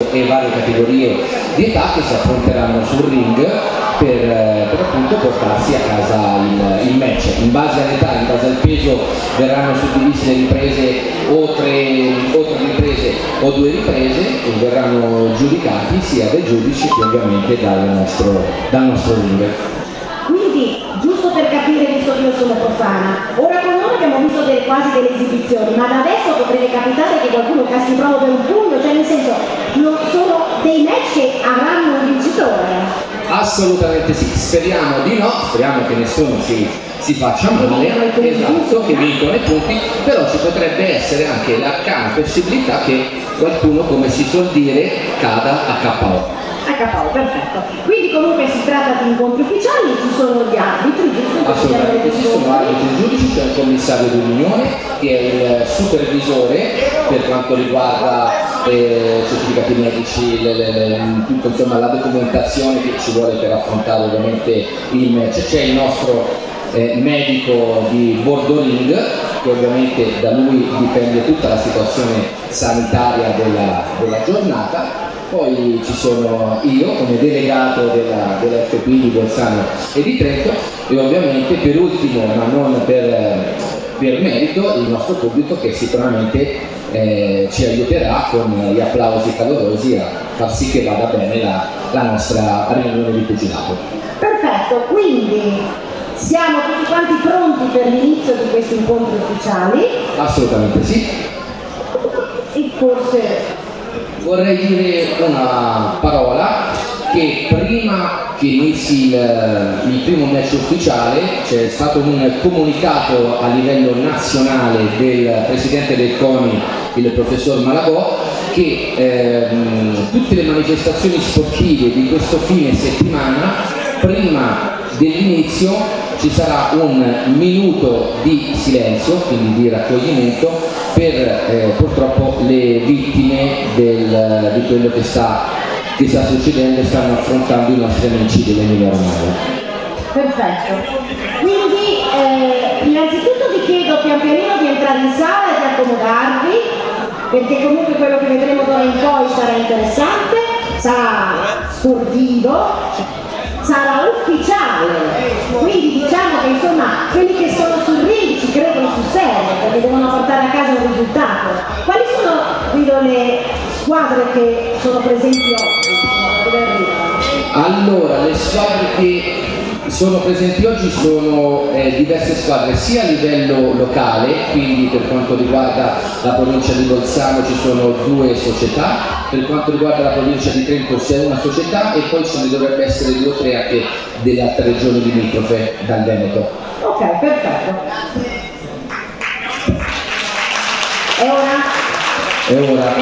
e varie categorie di età che si affronteranno sul ring per appunto portarsi a casa il match. In base all'età, in base al peso verranno suddivise le riprese o tre riprese o 2 riprese e verranno giudicati sia dai giudici che ovviamente dal nostro ring. Quindi, giusto per capire, visto che io sono profana, ora con noi abbiamo visto quasi delle esibizioni, ma da adesso potrebbe capitare che qualcuno caschi proprio per un pugno, cioè nel senso, non sono dei match che avranno un vincitore. Assolutamente sì, speriamo di no, speriamo che nessuno si faccia male, esatto, che vincono i punti, però ci potrebbe essere anche la possibilità che qualcuno, come si suol dire, cada a KO. HPO, perfetto. Quindi comunque si tratta di incontri ufficiali, ci sono gli arbitri, giusto? Assolutamente ci sono arbitri e giudici, c'è il commissario di riunione che è il supervisore per quanto riguarda certificati medici, tutto, insomma, la documentazione che ci vuole per affrontare ovviamente il match. C'è il nostro medico di bordo ring, che ovviamente da lui dipende tutta la situazione sanitaria della giornata. Poi ci sono io come delegato dell'FP di Bolzano e di Trento e ovviamente per ultimo, ma non per merito, il nostro pubblico che sicuramente ci aiuterà con gli applausi calorosi a far sì che vada bene la nostra riunione di pugilato. Perfetto, quindi siamo tutti quanti pronti per l'inizio di questi incontri ufficiali? Assolutamente sì. E forse vorrei dire una parola, che prima che inizi il primo match ufficiale c'è stato un comunicato a livello nazionale del presidente del CONI, il professor Malagò, che tutte le manifestazioni sportive di questo fine settimana, prima dell'inizio ci sarà un minuto di silenzio, quindi di raccoglimento, per purtroppo le vittime di quello che sta succedendo e stanno affrontando i nostri amici dell'Emilia Romagna. Perfetto. Quindi innanzitutto vi chiedo pian pianino di entrare in sala e di accomodarvi, perché comunque quello che vedremo d'ora in poi sarà interessante, sarà sportivo, sarà ufficiale, quindi diciamo che insomma quelli che sono sul ring ci credono sul serio perché devono portare a casa un risultato. Quali sono, Guido, le squadre che sono presenti oggi? Allora, le squadre che sono presenti oggi sono diverse squadre sia a livello locale, quindi per quanto riguarda la provincia di Bolzano ci sono 2 società, per quanto riguarda la provincia di Trento c'è una società e poi ce ne dovrebbe essere 2 o 3 anche delle altre regioni limitrofe dal Veneto. Ok, perfetto. È ora? È ora.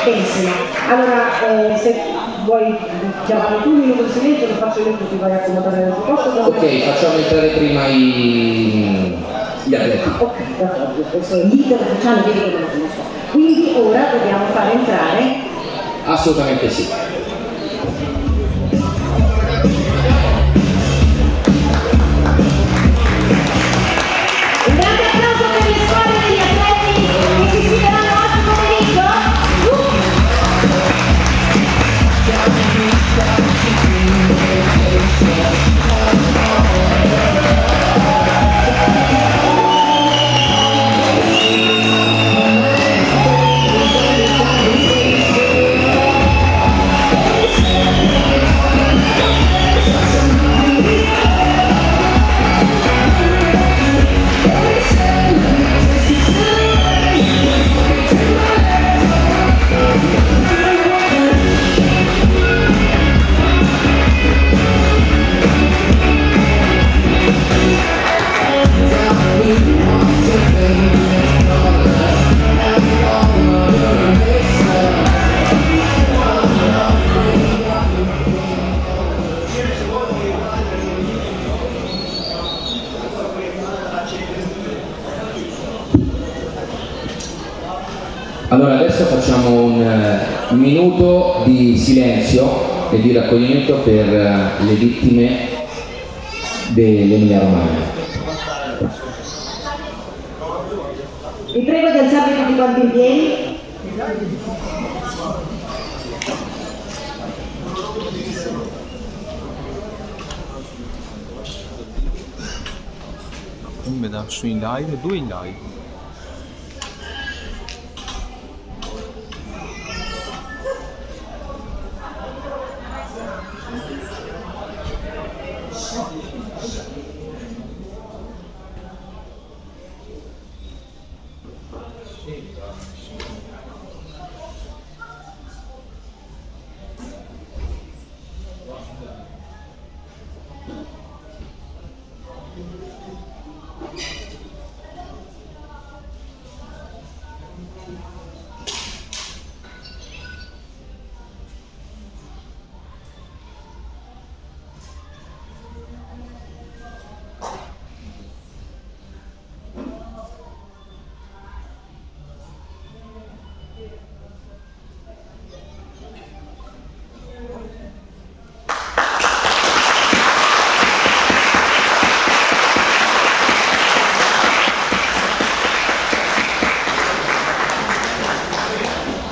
Benissimo. Allora, se vuoi chiamare tu un minuto di silenzio, lo faccio io che ti vai a accomodare nel tuo posto. Ok, facciamo entrare prima gli atleti. Ok, d'accordo, questo è l'iter ufficiale, vedi che lo conosco. Quindi ora dobbiamo fare entrare. Assolutamente sì. Un grande applauso per le squadre degli atleti che si sfideranno oggi pomeriggio. Allora adesso facciamo un minuto di silenzio e di raccoglimento per le vittime dell'Emilia Romagna. Vi prego di alzarvi tutti quanti in piedi. Andromeda su in live, 2 in live.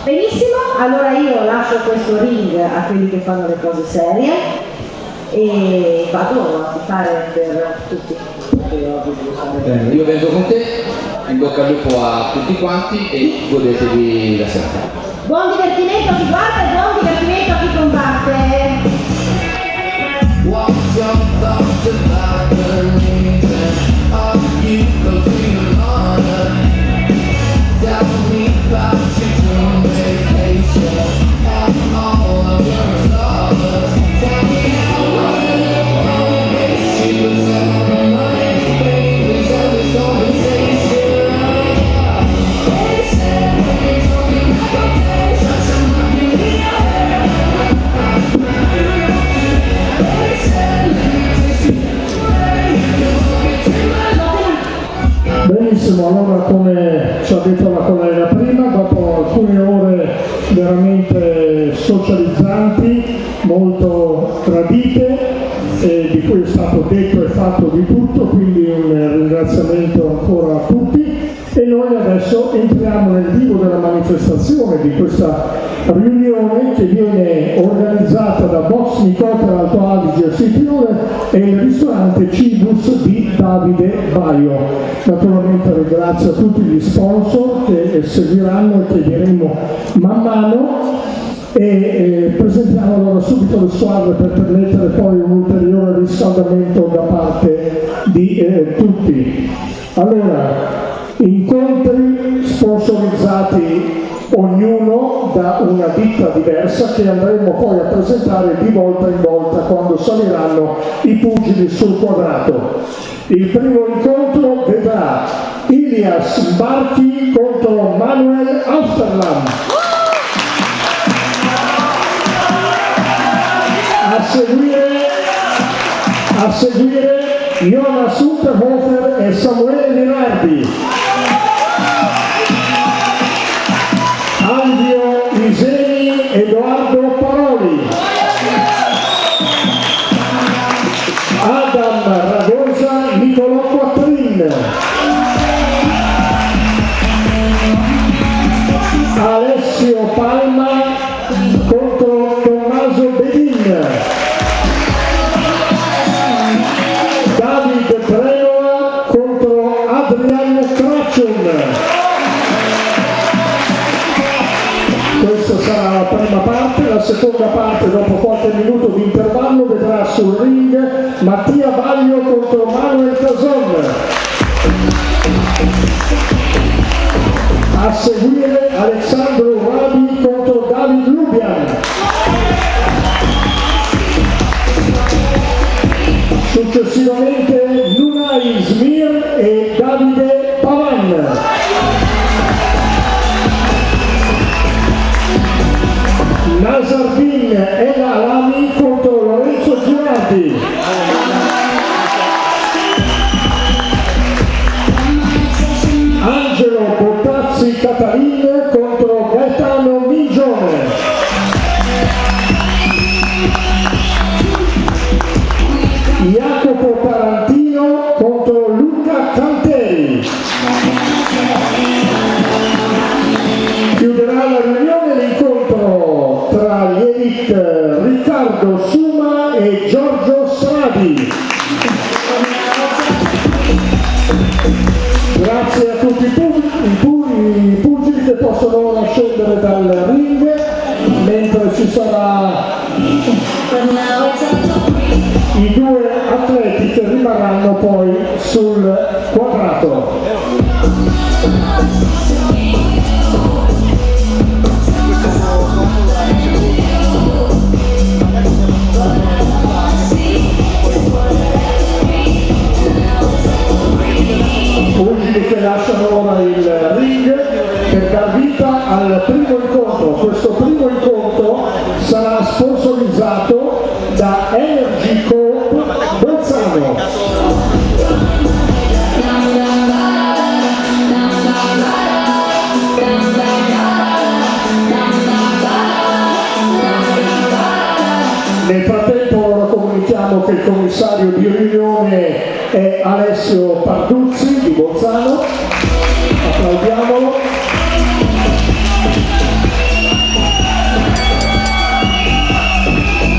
Benissimo, allora io lascio questo ring a quelli che fanno le cose serie e vado a fare per tutti. Bene, io vengo con te, in bocca al lupo a tutti quanti e godetevi la serata. Buon divertimento a chi guarda e buon divertimento a chi combatte. What's your thoughts about the reason of you losing honor? Tell me about your dream vacation and all of your lovers. Tell me how long she was ever mine, baby, tell this conversation. They said when you told me about that, such a money we They said let me taste you away, you told me take my love. Benissimo, allora come ci ha detto la collega prima, dopo alcune ore veramente socializzanti, molto gradite, di cui è stato detto e fatto di tutto, quindi un ringraziamento ancora a tutti e noi adesso entriamo nel vivo della manifestazione di questa riunione che viene organizzata da Box Nicotra Alto Adige Scipione e il ristorante Cibus di Davide Baio. Naturalmente ringrazio tutti gli sponsor che seguiranno e che diremo man mano e presentiamo allora subito le squadre per permettere poi un ulteriore riscaldamento da parte di tutti. Allora, incontri sponsorizzati ognuno da una ditta diversa che andremo poi a presentare di volta in volta quando saliranno i pugili sul quadrato. Il primo incontro vedrà Ilias Barchi contro Manuel Austerland. A seguire Jonas Unterhofer e Samuele Linardi. Alvio Iseni, Edoardo Paroli. Adam Ragosa, Nicolò Quattrin. Alessio Palma contro Tommaso Bedin. David Prenoa contro Adrian Kracciun. Questa sarà la prima parte, la seconda parte dopo qualche minuto di intervallo vedrà sul ring Mattia Baglio contro Manuel Cason. A seguire Alessandro Rabi contro David Lubian. Successivamente Lunai Smir e Davide Pavan. Nasardin e Alami contro Lorenzo Girardi. Angelo Bottazzi Catalin contro Gaetano Migione. Jacopo Tarantino contro Luca Canteri. Chiuderà la riunione l'incontro tra gli elite Riccardo Suma e Giorgio Stradi. ci sarà i due atleti che rimarranno poi sul quadrato. Pugili che lasciano ora il ring per dar vita al primo incontro. Questo primo incontro sarà sponsorizzato da Energy Coop Bolzano. Nel frattempo ora comunichiamo che il commissario di riunione è Alessio Parduzzi di Bolzano. Applaudiamolo.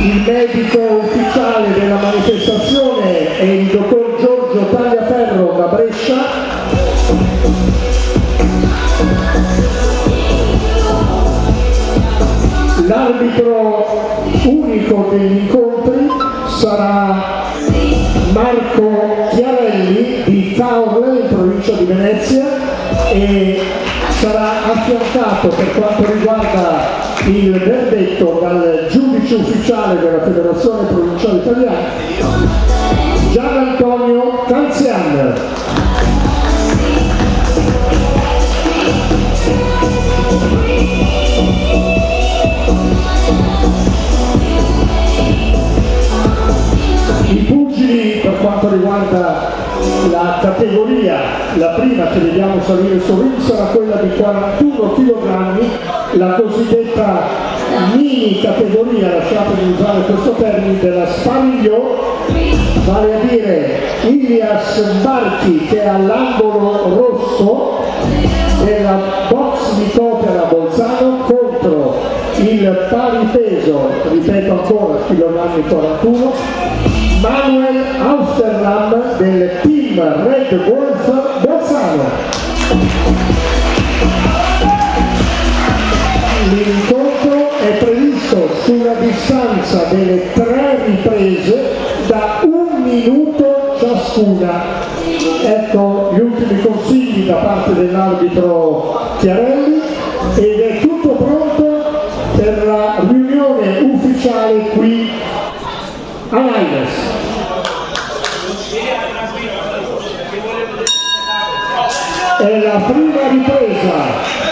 Il medico ufficiale della manifestazione è il dottor Giorgio Tagliaferro da Brescia. L'arbitro unico degli incontri sarà Marco Chiarelli di Caorle in provincia di Venezia e sarà affiancato per quanto riguarda il verdetto dal giudice ufficiale della Federazione Provinciale Italiana Gian Antonio Canzian. I pugili, per quanto riguarda la categoria, la prima che vediamo salire sul ring sarà quella di 41 kg, la cosiddetta mini categoria, lasciatemi usare questo termine, della Spariglio, vale a dire Ilias Barchi che è all'angolo rosso della box di Topera Bolzano contro il pari peso, ripeto ancora, chilogrammi 41, Manuel Austerlam del team Red Wolf Bolzano. L'incontro è previsto sulla distanza delle 3 riprese da 1 minuto ciascuna. Ecco gli ultimi consigli da parte dell'arbitro Chiarelli ed è tutto pronto per la riunione ufficiale qui a Laides. È la prima ripresa.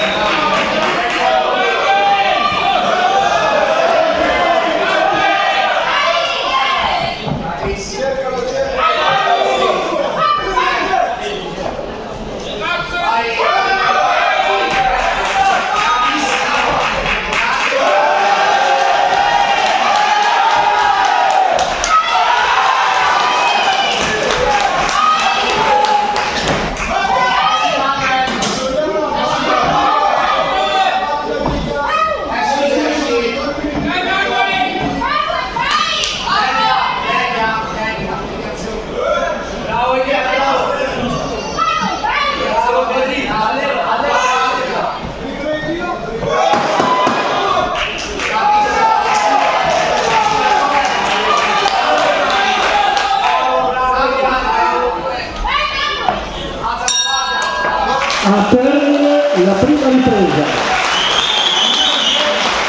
A termine la prima ripresa.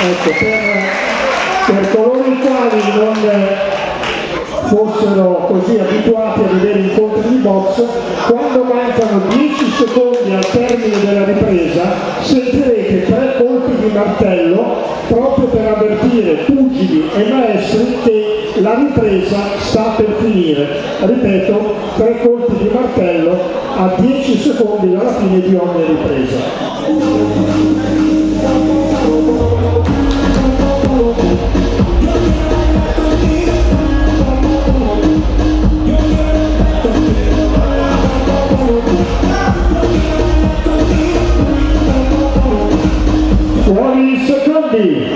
Ecco, per coloro i quali non fossero così abituati a vedere incontri di box, quando mancano 10 secondi al termine della ripresa sentirete 3 colpi di martello proprio per avvertire pugili e maestri che la ripresa sta per finire. Ripeto, 3 colpi di martello a 10 secondi dalla fine di ogni ripresa. Fuori i secondi.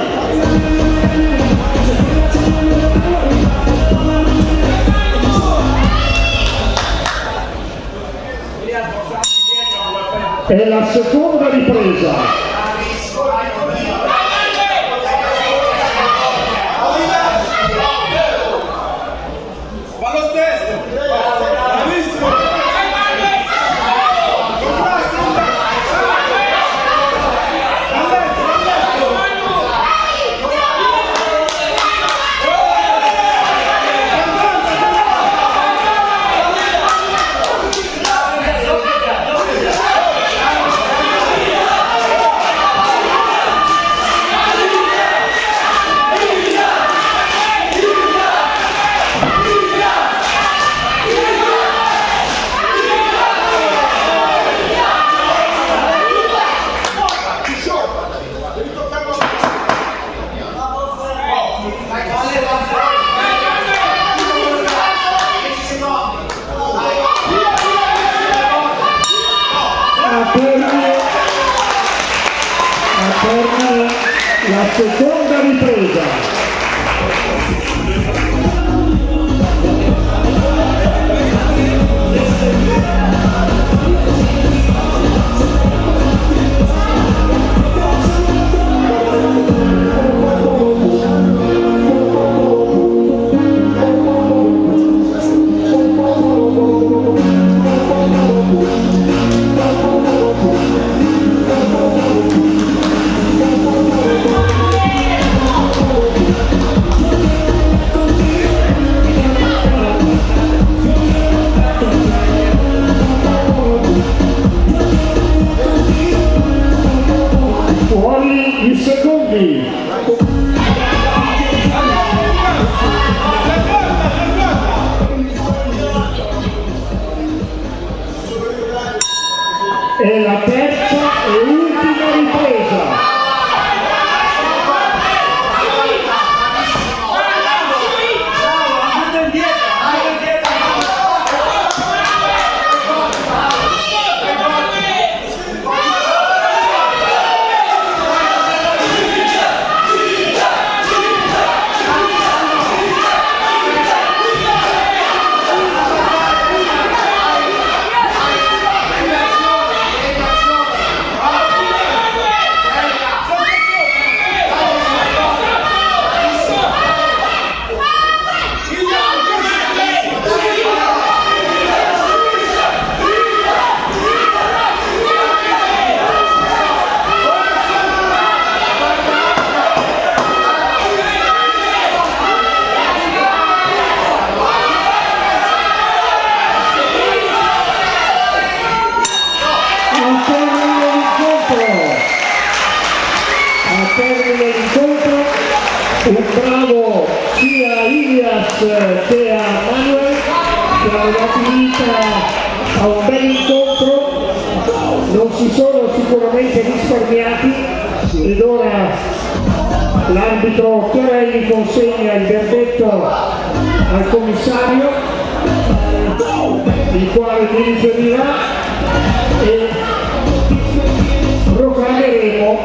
È la seconda ripresa. seconda ripresa. Fuori i secondi. E la terza e ultima ripresa. Un bravo sia a Ilias che a Manuel che hanno dato vita a un bel incontro, non si sono sicuramente risparmiati ed ora l'arbitro Chiarelli consegna il verdetto al commissario, il quale mi riferirà e proclameremo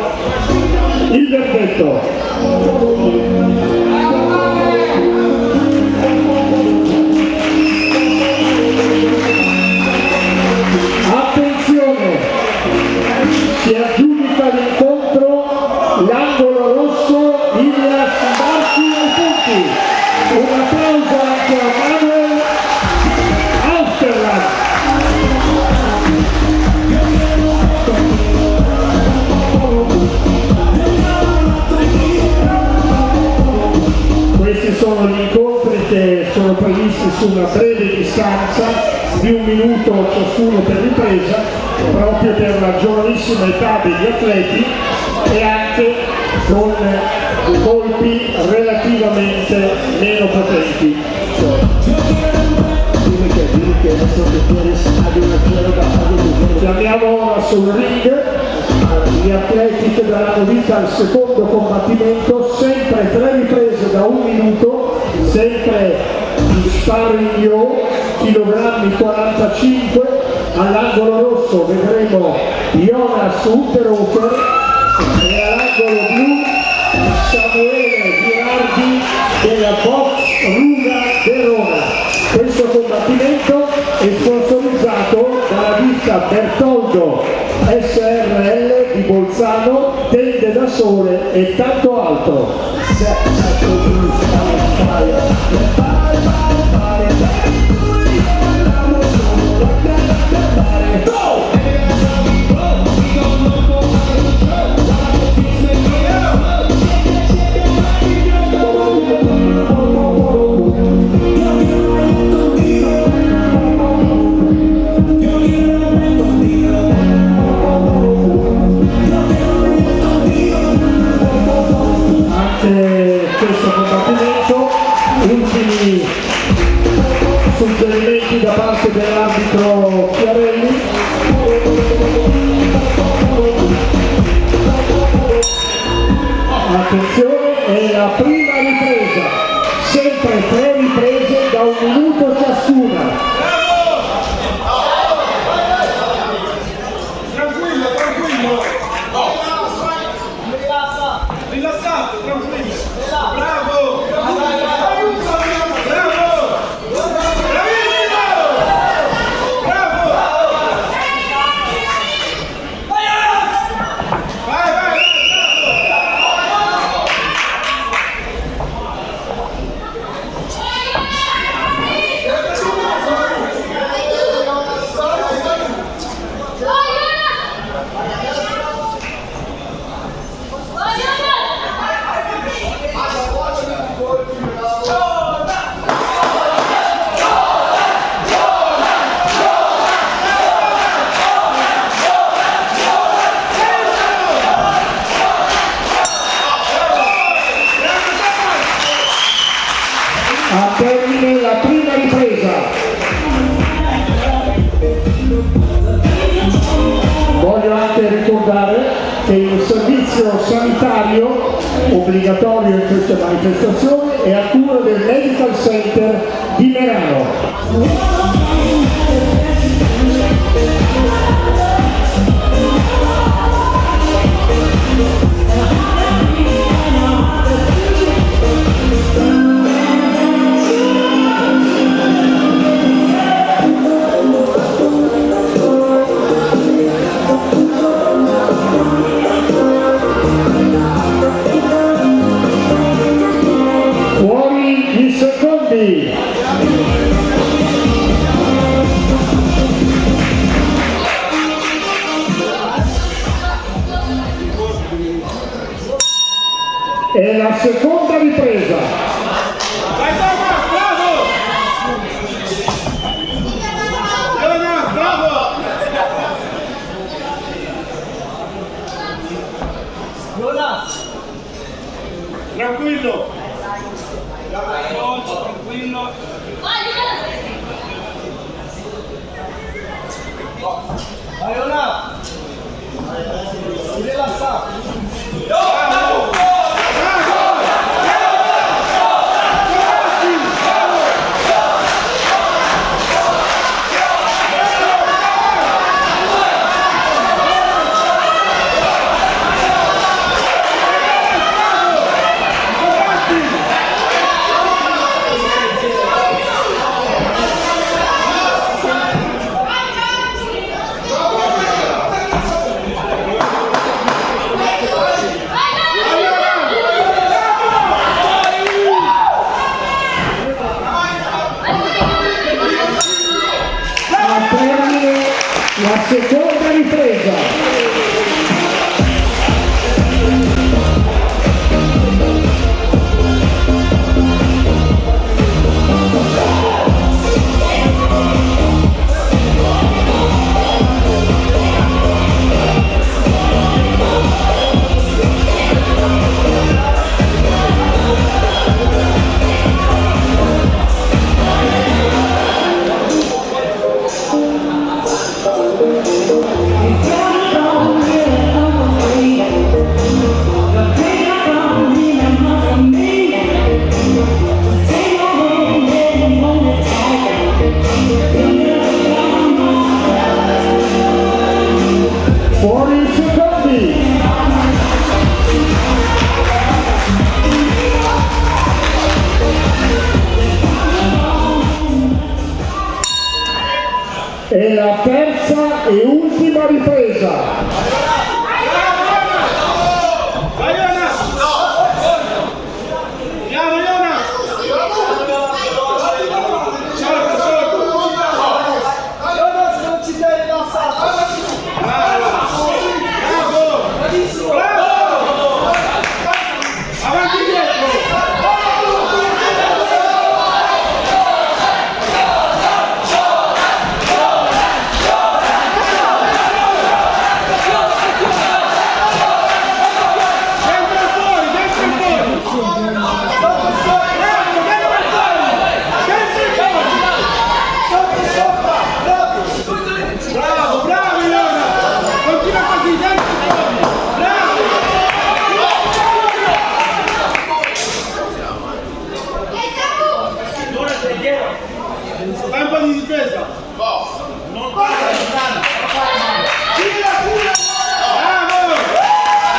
il verdetto. Attenzione, si aggiudica l'incontro l'angolo rosso Ilias Barci ai punti. Un applauso anche a Manuel Austerland. Questi sono gli incontri che sono previsti su una breve distanza di 1 minuto ciascuno per ripresa, proprio per la giovanissima età degli atleti e anche con colpi relativamente meno potenti. Chiamiamo ora sul ring gli atleti che daranno vita al secondo combattimento, sempre 3 riprese da 1 minuto, sempre di sparring chilogrammi 45. All'angolo rosso vedremo Jonas Unterhofer e all'angolo blu Samuele Girardi della Box Ruga Verona. Questo combattimento è sponsorizzato dalla ditta Bertoldo SRL di Bolzano, tende da sole e tanto altro. Questo combattimento, ultimi suggerimenti da parte dell'arbitro Chiarelli. Attenzione, è la prima ripresa, sempre 3 riprese da 1 minuto ciascuna. Tranquillo, tranquillo. Rilassato. A termine la prima ripresa. Voglio anche ricordare che il servizio sanitario obbligatorio in queste manifestazioni è a cura del Medical Center di Merano. Fuori i secondi. E la seconda ripresa. Vai Thomas, bravo! Jonas, bravo! Jonas! Tranquillo! Tranquillo! Vai Jonas! Rilassato! Bravo! La seconda ripresa. Fuori i secondi. E la terza e ultima ripresa. Vai Jonas! Andiamo Jonas! Jonas non ci sei rilassato! Bravo! Avanti e dietro! Bravo, bravo Jonas! Continua così, dentro fuori! Bravo! Fai un po' di difesa! Non bravo!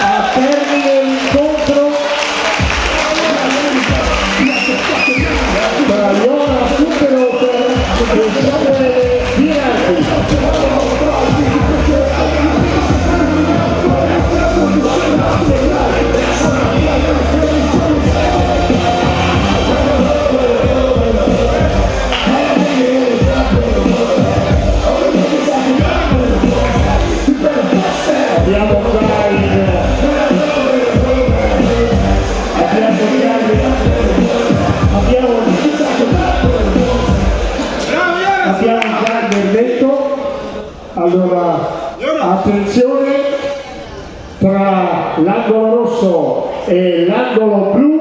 A termine l'incontro tra Iona Superoper e Samuele Virardi. Abbiamo già il verdetto. Allora, attenzione, tra l'angolo rosso e l'angolo blu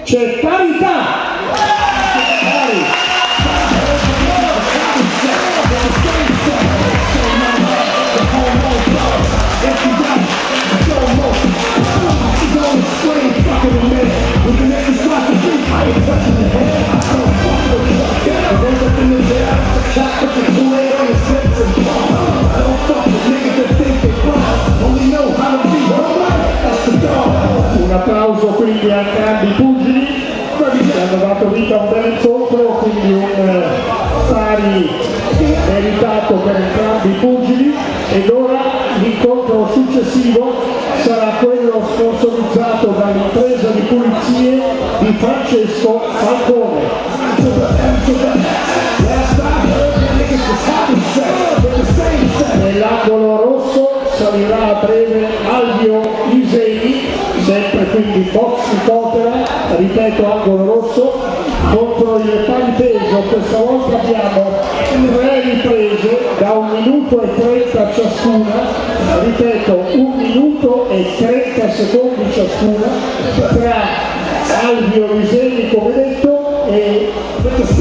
c'è parità. hanno dato vita a un bel incontro, quindi un pari meritato per entrambi i pugili, ed ora l'incontro successivo sarà quello sponsorizzato dall'impresa di pulizie di Francesco Falcone. Nell'angolo rosso salirà a breve Alvio Isei, sempre quindi box di Cotera, ripeto angolo rosso, contro il pari peso. Questa volta abbiamo 3 riprese da 1 minuto e 30 ciascuna, ripeto 1 minuto e 30 secondi ciascuna, tra Alvio Isei come detto e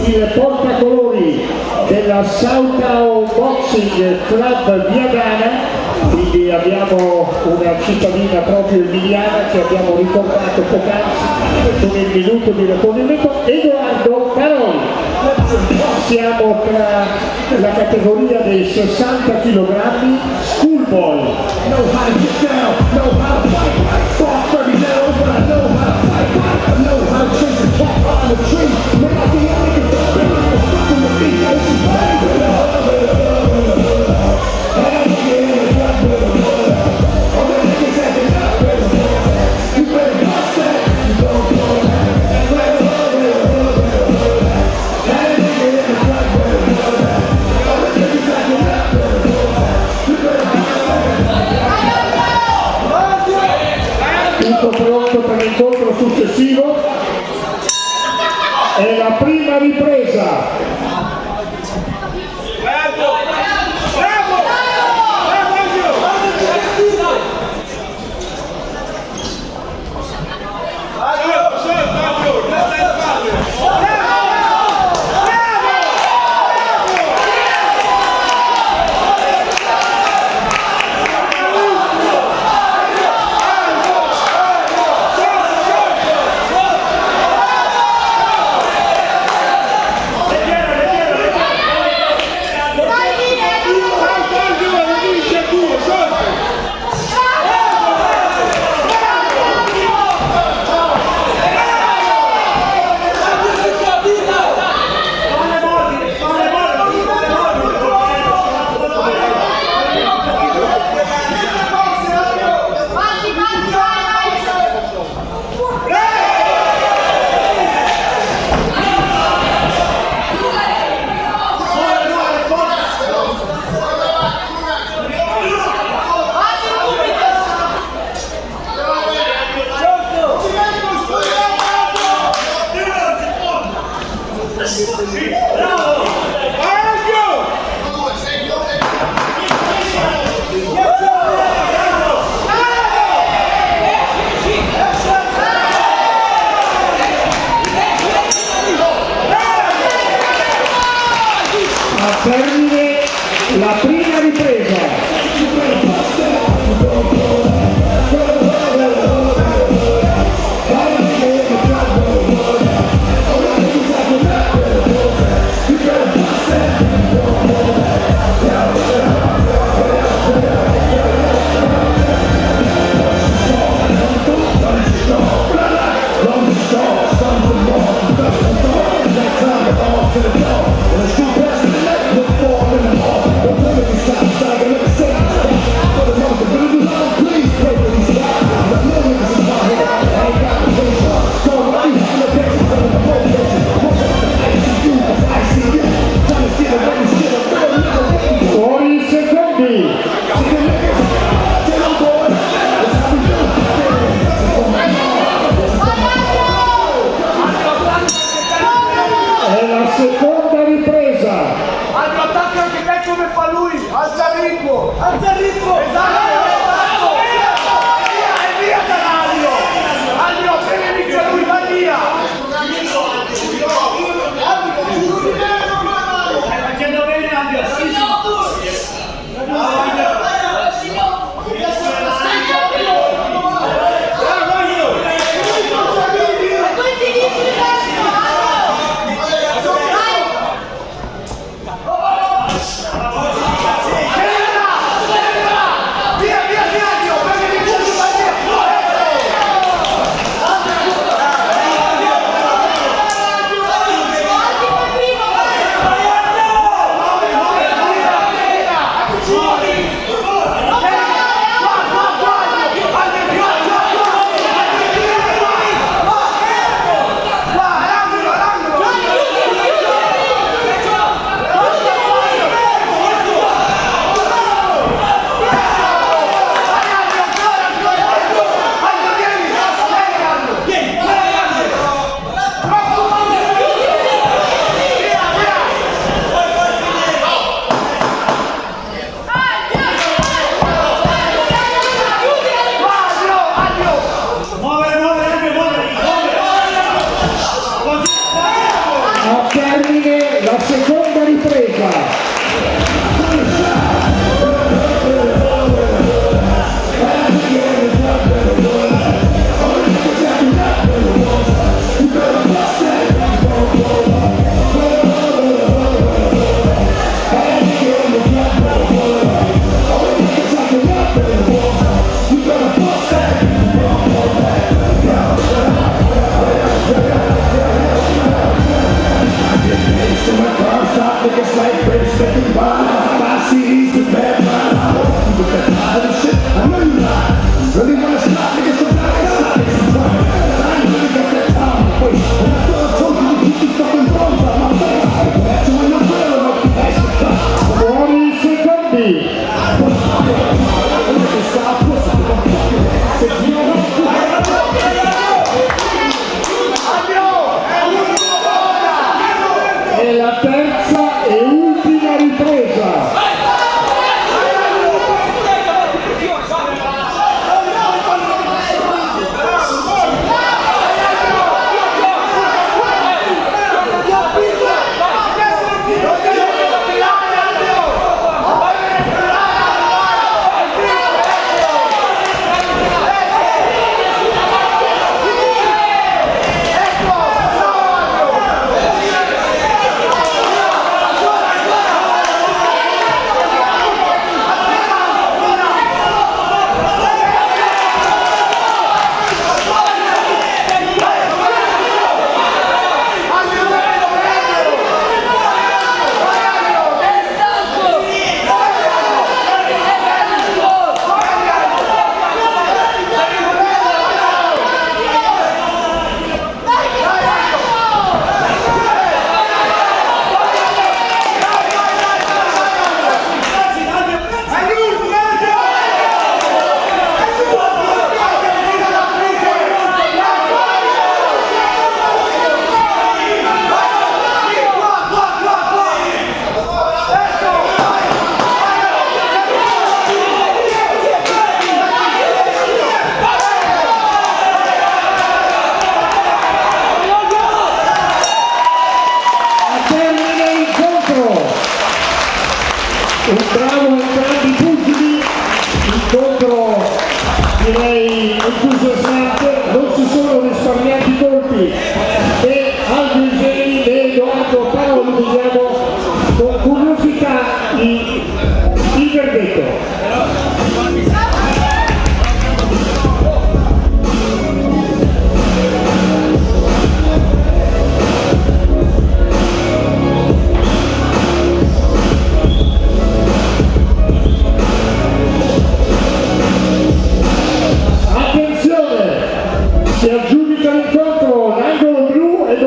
il portacolori della Sautao Boxing Club Viadana. Quindi abbiamo una cittadina proprio emiliana che abbiamo ricordato poc'anzi con il minuto di raccoglimento, Edoardo Caroli. Siamo tra la categoria dei 60 kg schoolboy. Tutto pronto per l'incontro successivo? È la prima ripresa. A termine la prima ripresa. To the door, and it's too fast to let look for in the hall.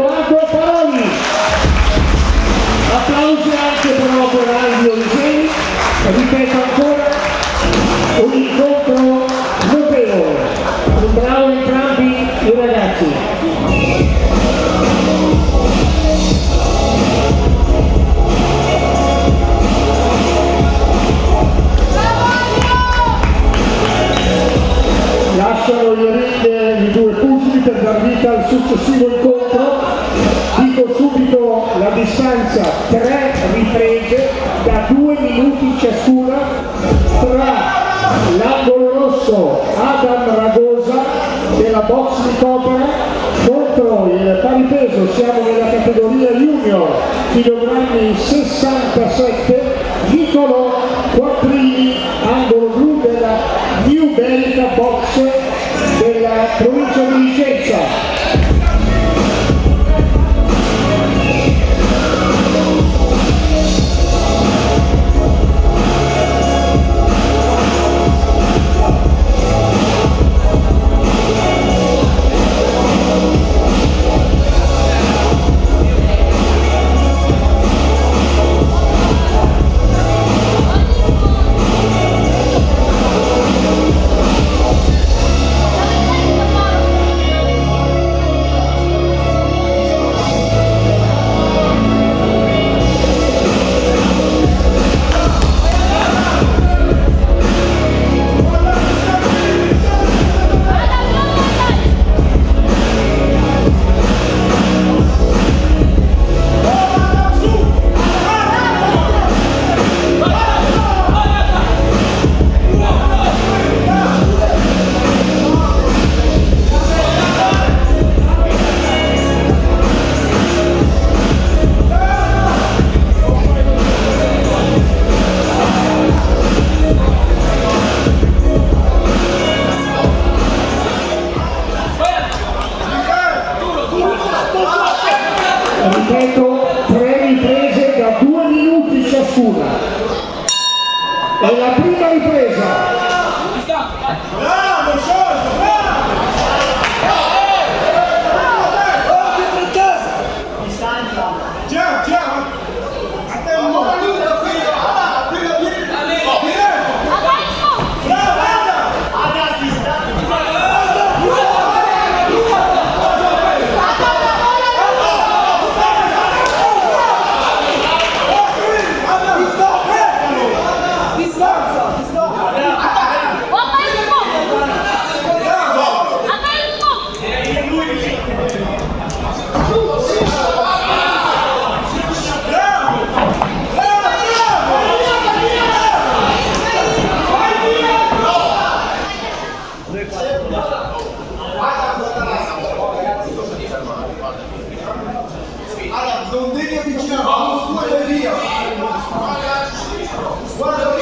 Edoardo Paroli. Applausi anche però per Alvio Lisei, ripeto ancora, un incontro notevole, bravo entrambi i ragazzi. Lasciano gli ring i due pugili per dar vita al successivo incontro. Dico subito la distanza: 3 riprese da 2 minuti ciascuna tra l'angolo rosso Adam Ragosa della Box di Copera contro il paripeso, siamo nella categoria junior, chilogrammi 67, Niccolò Quattrini, angolo blu della New Belgica Box della provincia di Vicenza. Ripeto, 3 riprese da 2 minuti ciascuna. E la prima ripresa. Bravo, sciolto, bravo! Già, già! A te un po'! Non devi avvicinare, tu e via! Guarda,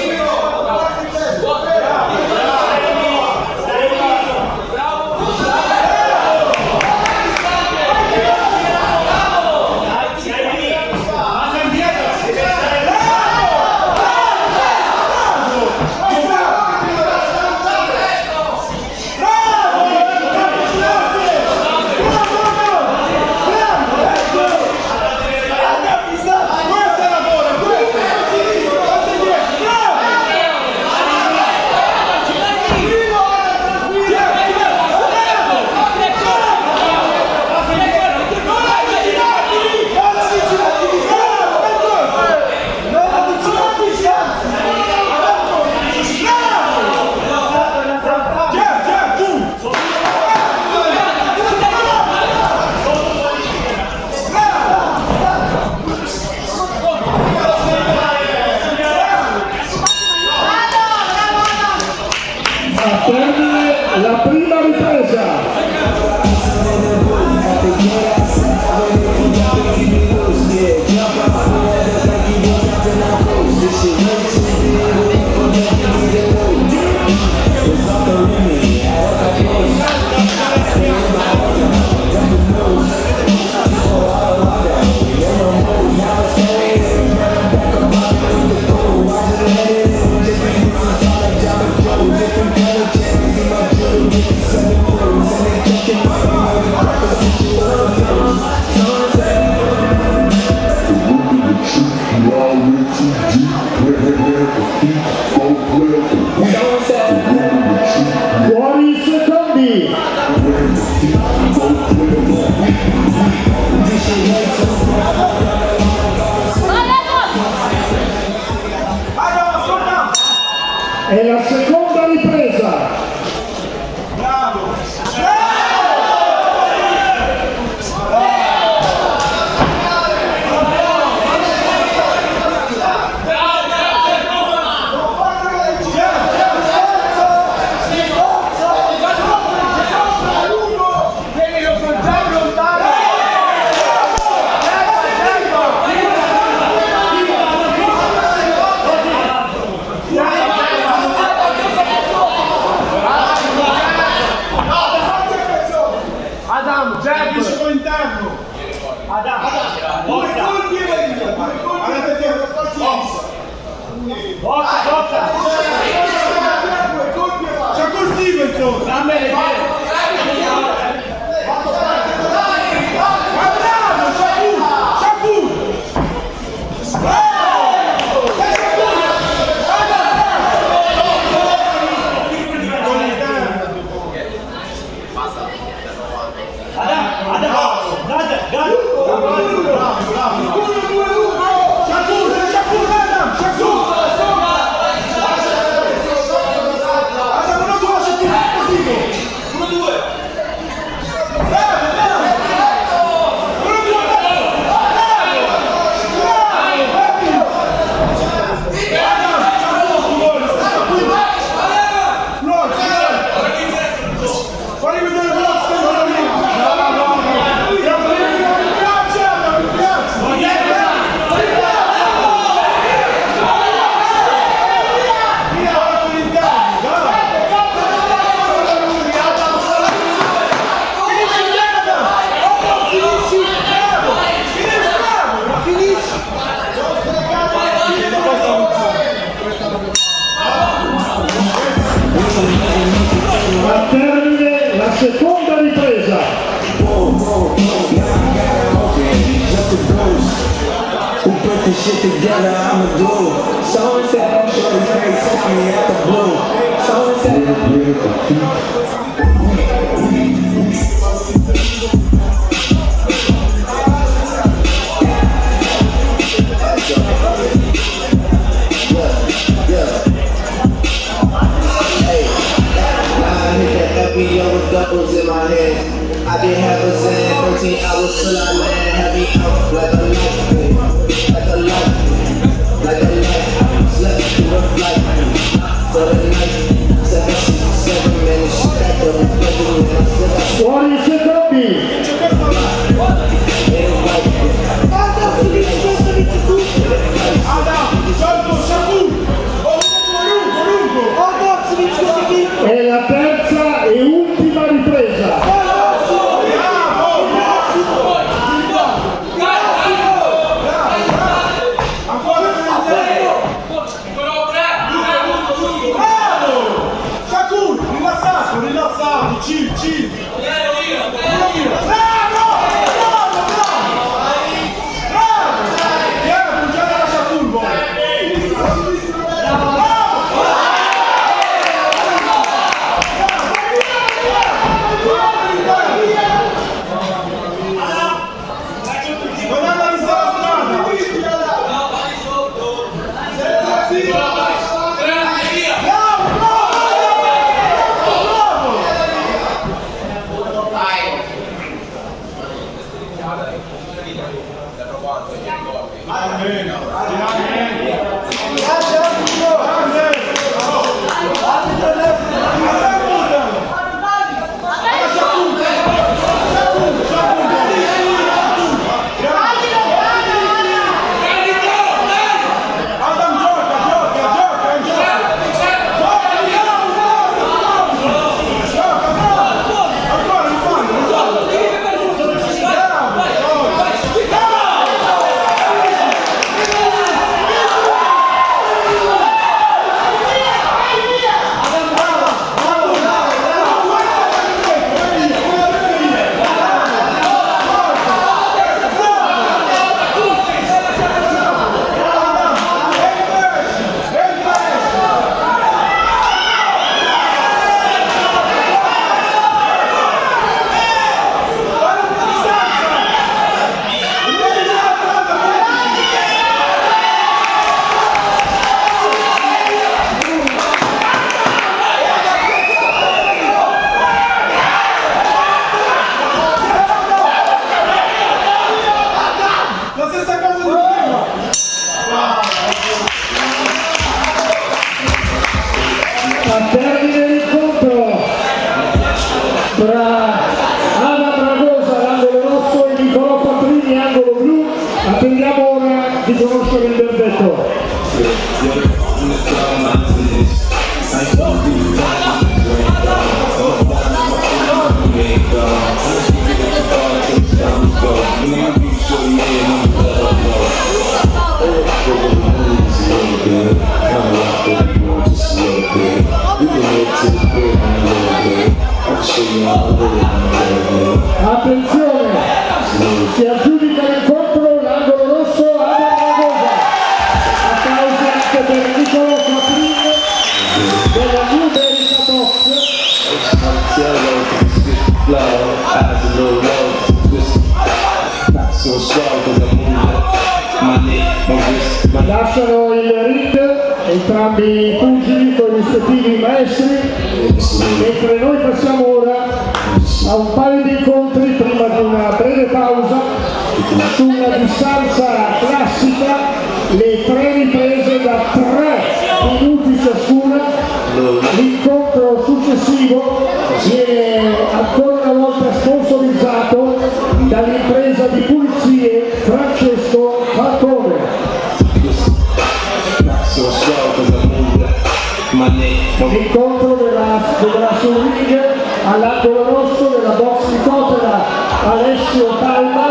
Al termine la seconda ripresa. Who put this shit together, I'm a glue. So and said, shorty face, tell me at the blue. So and said, doubles in my head. I didn't have a Zan, 13 hours till I land. Had me out like a light, like a light, like a light. Slept through the flight for the night. 767 minutes, shit that double double. And I still got Fuori i secondi. È la terza e ultima ripresa. Al termine l'incontro tra Ada Bragosa, angolo rosso, e Nicolò Paprini, angolo blu, attendiamo ora di conoscere il verdetto. go. aggiudica l'incontro l'angolo rosso Adrian Ragosa. Applausi anche per Nicolò Caprin della New America Box. Lasciano il ring entrambi i pugili con i rispettivi maestri, mentre noi passiamo ora a un paio di incontri prima di una breve pausa su una distanza classica, le 3 riprese da 3 minuti ciascuna. L'incontro successivo viene ancora una volta sponsorizzato dall'impresa di pulizie Francesco Falcone. L'incontro vedrà sul ring all'angolo rosso della box di Cotera Alessio Palma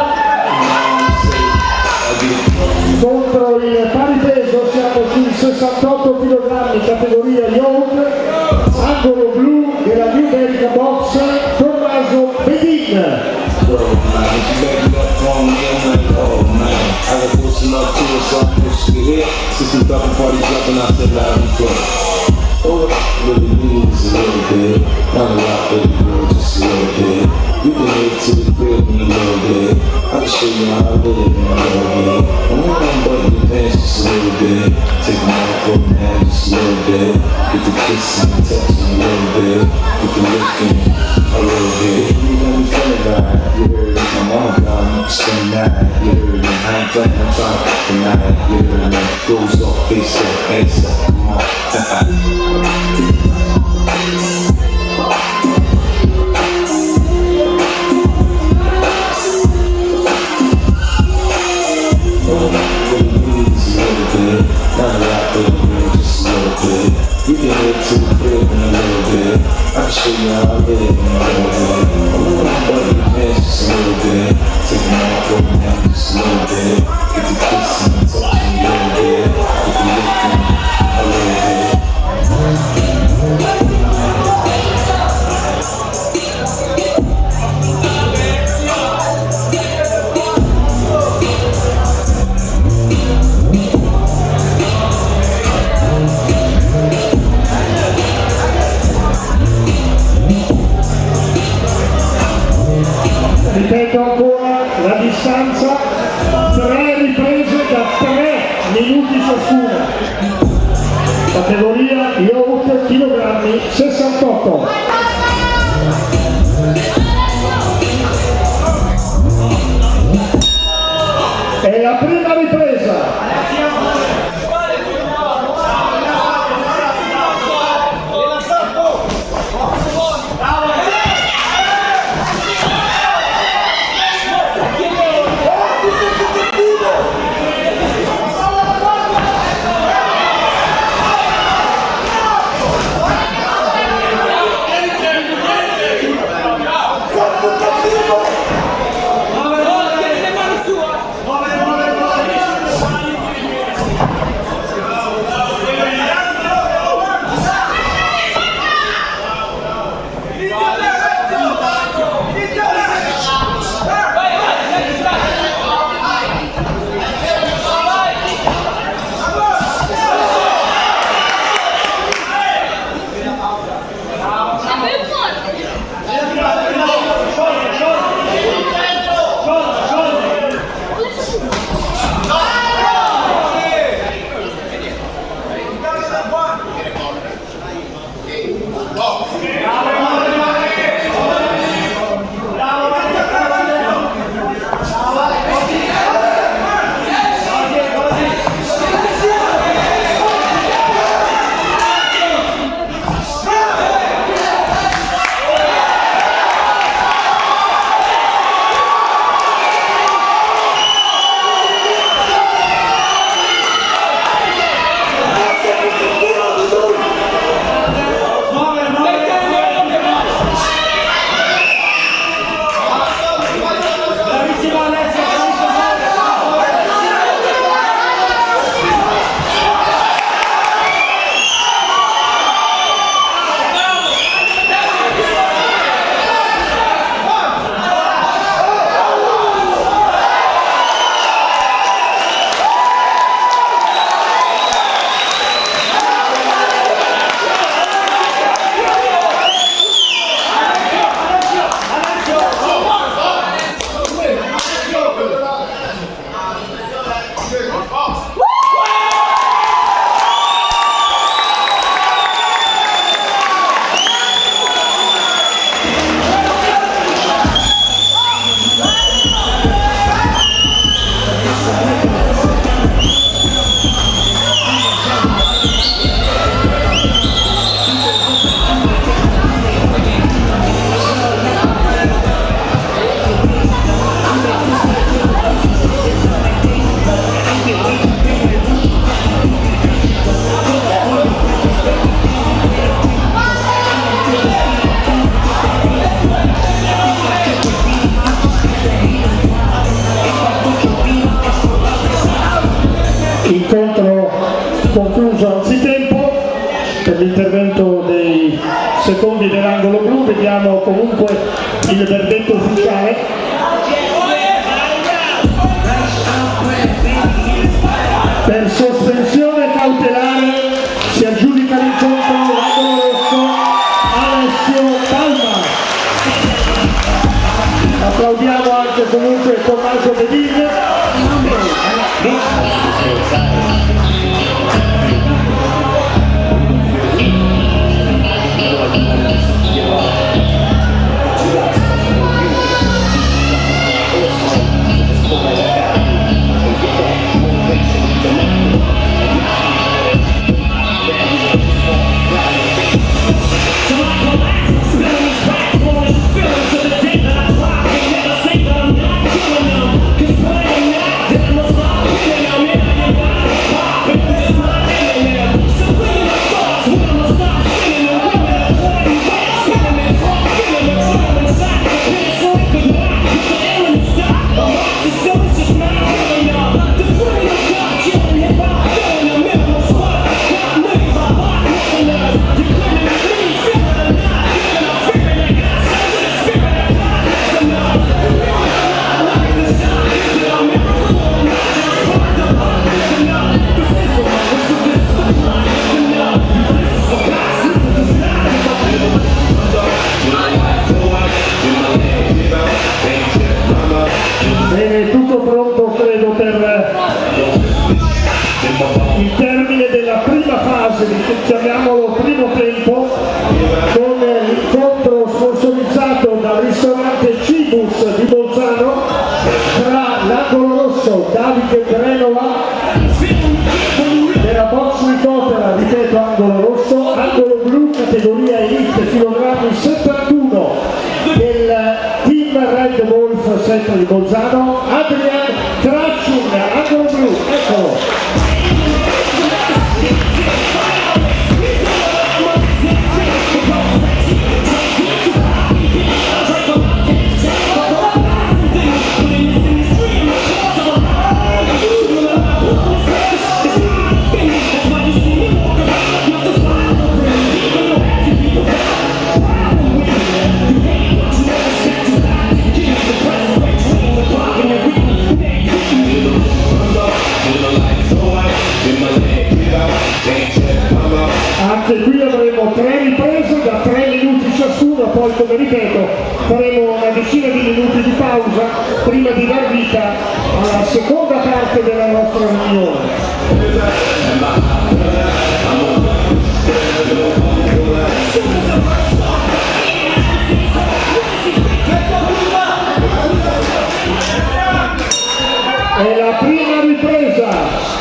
contro il pari peso. Siamo sui 68 kg categoria Young, angolo blu della New America Box Tommaso Bedin. Oh, really means a little bit, not a lot, baby girl, just a little bit. You can head to the crib in a little bit. I can show you how I live in a little bit. I want to button your pants just a little bit. Take my coat and hand just a little bit. Get the kissing and touching a little bit. Get the licking a little bit. You got me feeling right. You heard it, my mama got me spend the night. You heard it, I ain't playing, I'm trying to fuck the night. You heard it, goes off, face up, ass up, come on. You can head to the crib in a little bit. I can show you how I live in a little bit. I want to button your pants just a little bit. Take my coat down just a little bit. Get the kissing and touching a little bit. Get the licking a little bit. Ripeto ancora la distanza, 3 riprese da 3 minuti ciascuna. Categoria Youth chilogrammi 68. È la prima ripresa. il verdetto ufficiale. Per sospensione cautelare si aggiudica l'incontro l'angolo rosso Alessio Palma. Applaudiamo anche comunque Tommaso Bedin. Bene, tutto pronto credo per il termine della prima fase, chiamiamolo primo tempo, con l'incontro sponsorizzato dal ristorante Cibus di Bolzano tra l'angolo rosso Davide Grenova della box Nicotera, ripeto angolo rosso, angolo blu categoria elite chilogrammi 71 del team Red Wolf sempre di Bolzano, Adrian Kracciun, angolo blu, eccolo. Anche qui avremo 3 riprese da 3 minuti ciascuno, poi come ripeto faremo una decina di minuti di pausa prima di dar vita alla seconda parte della nostra riunione. È la prima ripresa.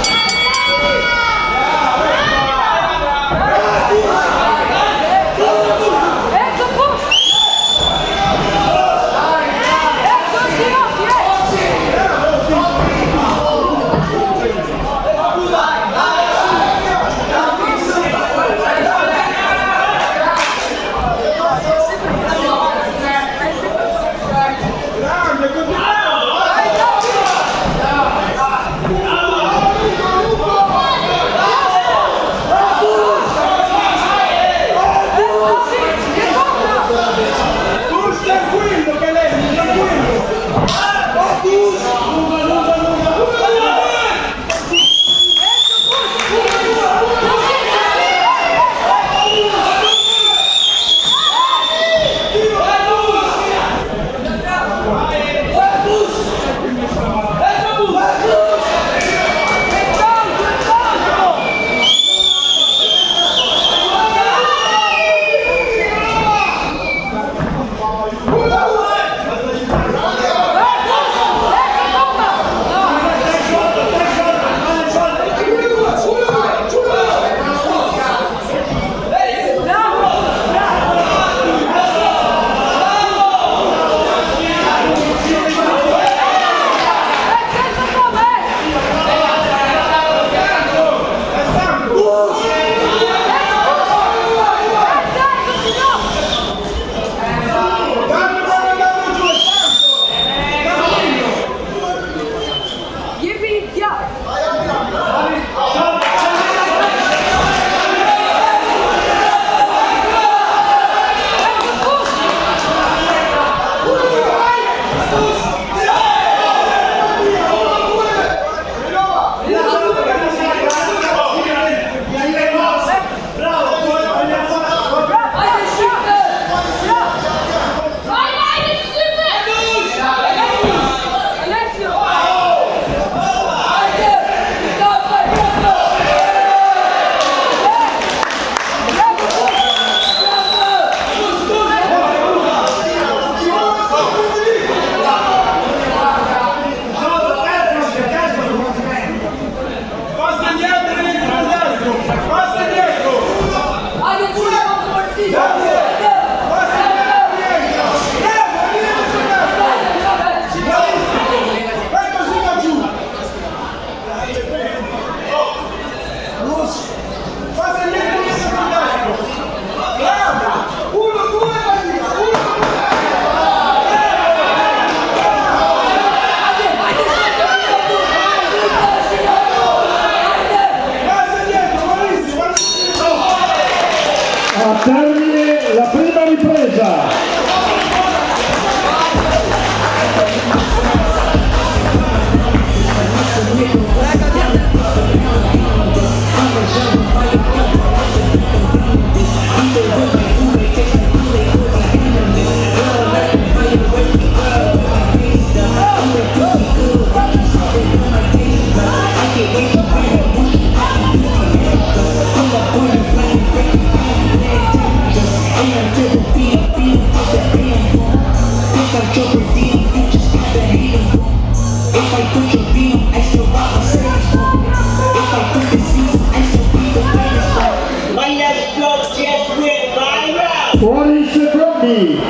your beam, I still rock my service phone. If I quit the season, I still be the greatest one. My next club just went viral. Fuori i secondi.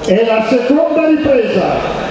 E la seconda ripresa.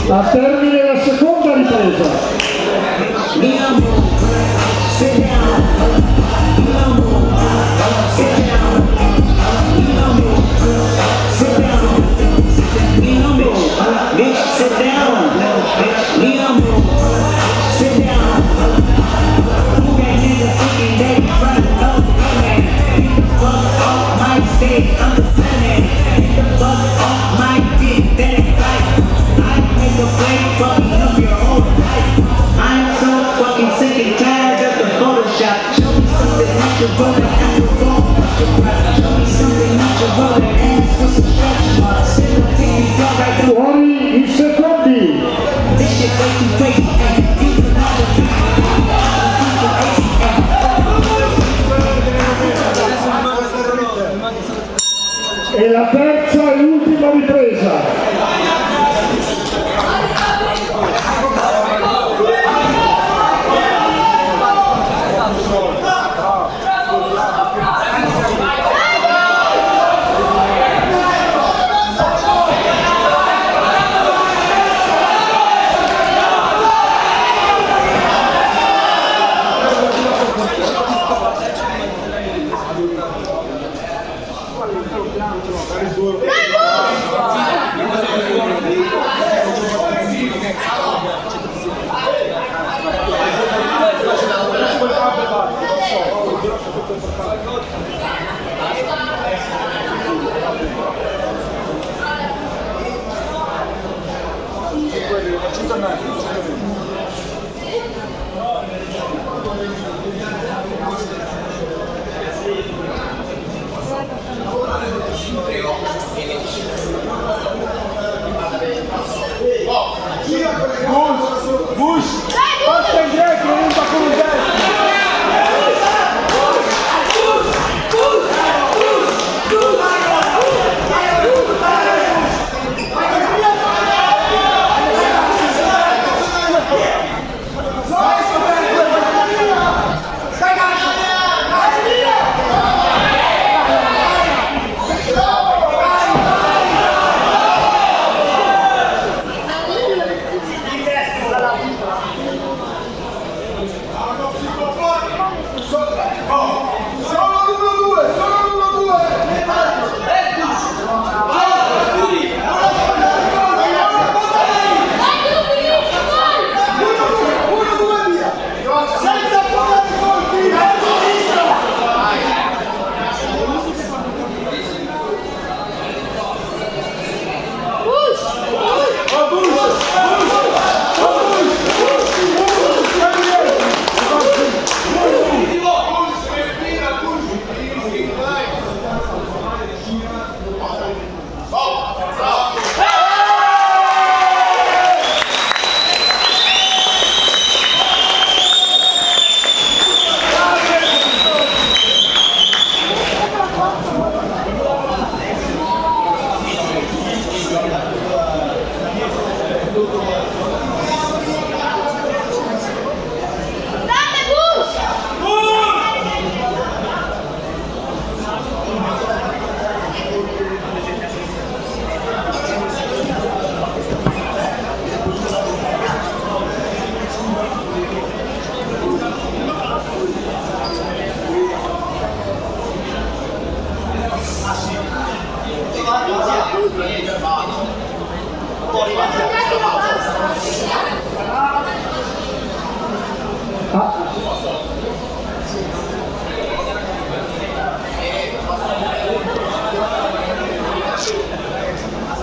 A termine la seconda ripresa. Fuori i secondi. E la terza e ultima ripresa. Bush! Passa in greco, non va con il destro!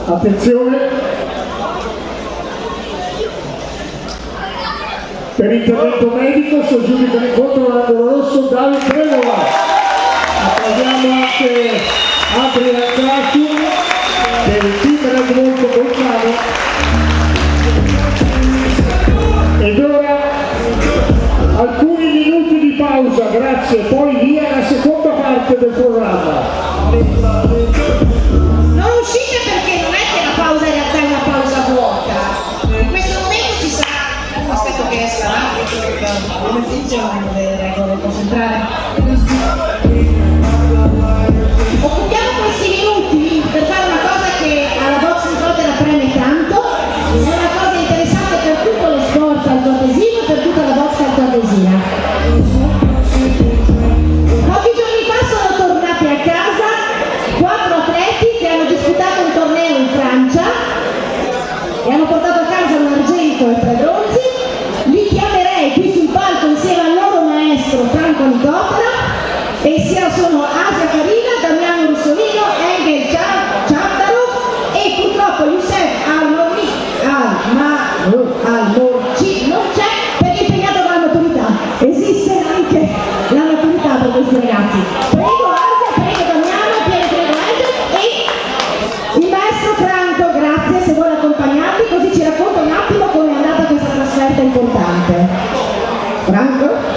Attenzione, per intervento medico si aggiudica l'incontro all'angolo rosso Davide Trevola. Applaudiamo anche Adrian Cracciun del team Red Volto Bolzano. Ed ora alcuni minuti di pausa, grazie, poi via la seconda parte del programma. Non uscite perché non è che la pausa in realtà è una pausa vuota. In questo momento ci sarà un aspetto che esca l'arbitro, le regole, posso entrare? Occupiamo questi minuti per fare una cosa che alla box di Tottenham preme tanto, è una cosa interessante per tutto lo sport altoatesino e per tutta la box altoatesina. Pochi giorni fa sono tornati a casa 4 atleti che hanno disputato un torneo in Francia e hanno portato a casa un argento e 3 bronzi. Li chiamerei qui sul palco insieme al loro maestro Franco Nicotera, e sono Asia Farina, Damiano Russolino, Engel Ciantarov e purtroppo Youssef Al-Morci non c'è perché è impegnato con la maturità. Esiste anche la maturità per questi ragazzi. Prego Asia, prego Damiano, prego Engel e il maestro Franco, grazie, se vuole accompagnarti così ci racconta un attimo come è andata questa trasferta importante. Franco?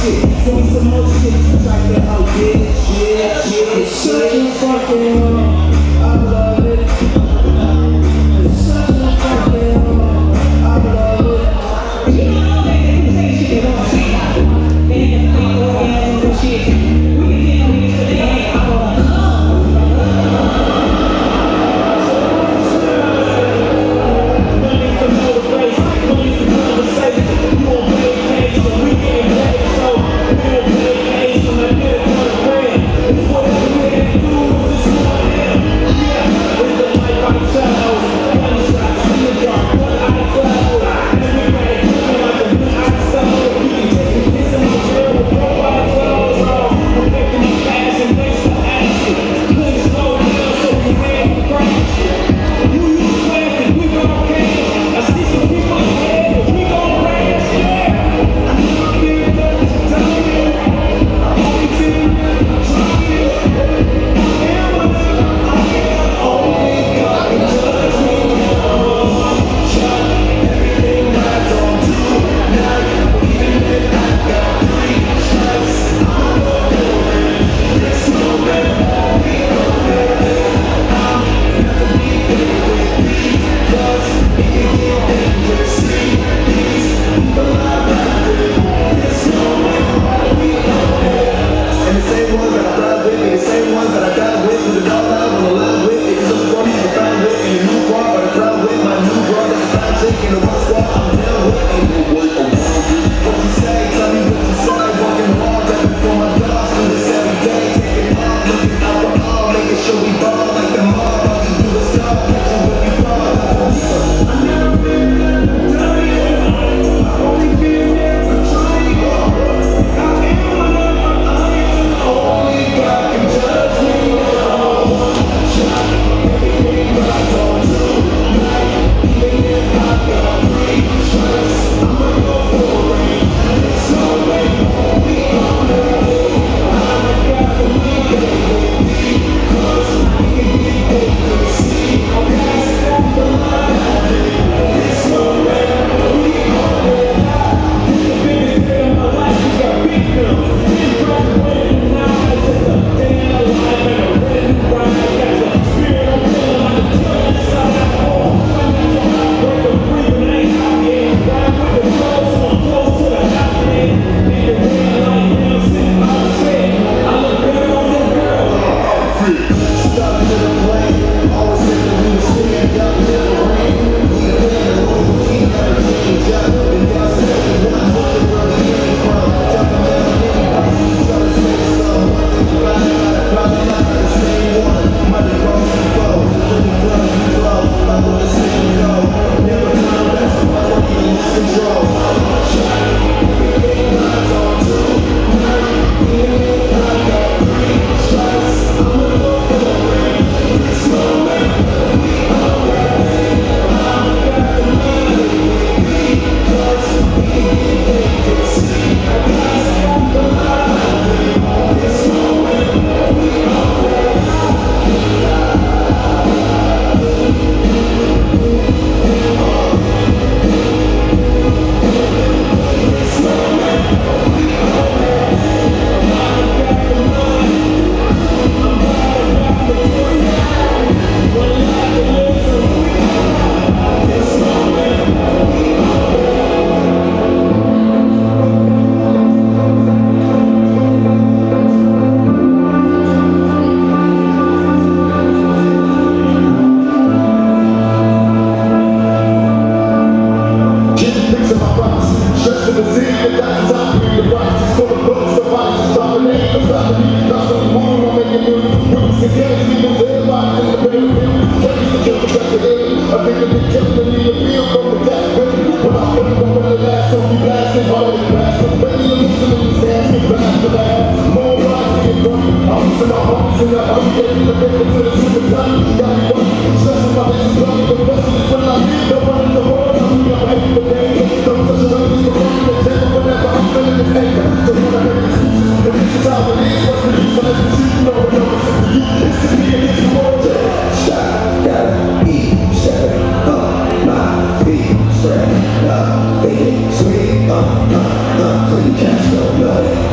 shit. Send me some more shit. Like that, oh yeah. It's such a fucking I love it. It's such a fucking I love it. Sweet, clean cash, no nut.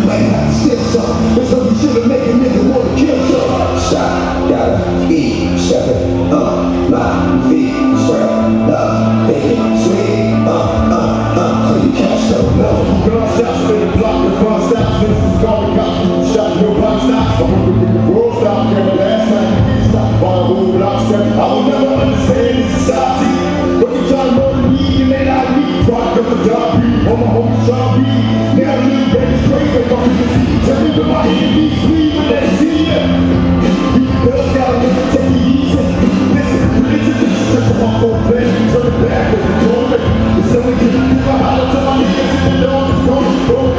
might have to steal some. It's gonna be sure to make a nigga wanna kill some. Stop, gotta eat, stepping up, my feet, spread up, making sweet, clean cash, don't know. Gun stops, spin the block, the front stops, this is calling cops, shot no block stops. I'm gonna get the world stop, and the last night, stop, ball, move, block, step. I will never understand this society. But you try to murder me, you may not be. Rock up the job, beat, on my homies try to beat. Now the little baby's crazy, I'm gonna see. Tell me where my enemies sleep, and let's see ya. These girls gotta never take it easy. Listen, religion is just a my whole plan. Turn it back, with the toilet. It's only gonna give a holler to my niggas in the dog. Go,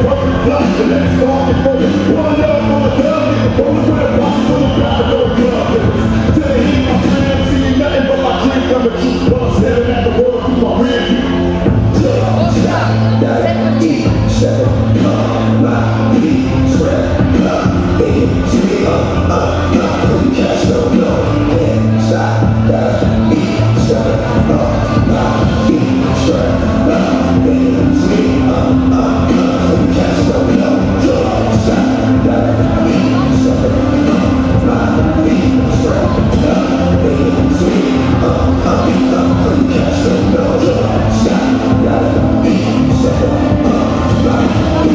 perfect blood, and let's go on for it. One love for the dog, rolling with a box full of power, no glove. To the heat, my friends, see nothing but my dreams. I'm a true boss, heading at the world through my rear view. Gotta eat, stepping up, my feet, spread up, making sweet, clean cash, don't know. Can't stop, gotta eat, stepping up, my feet, spread up, making sweet, clean cash, don't know. Stop, gotta eat, stepping up, my feet, spread up, making sweet, clean cash, don't know. Stop, gotta eat, stepping up, my feet.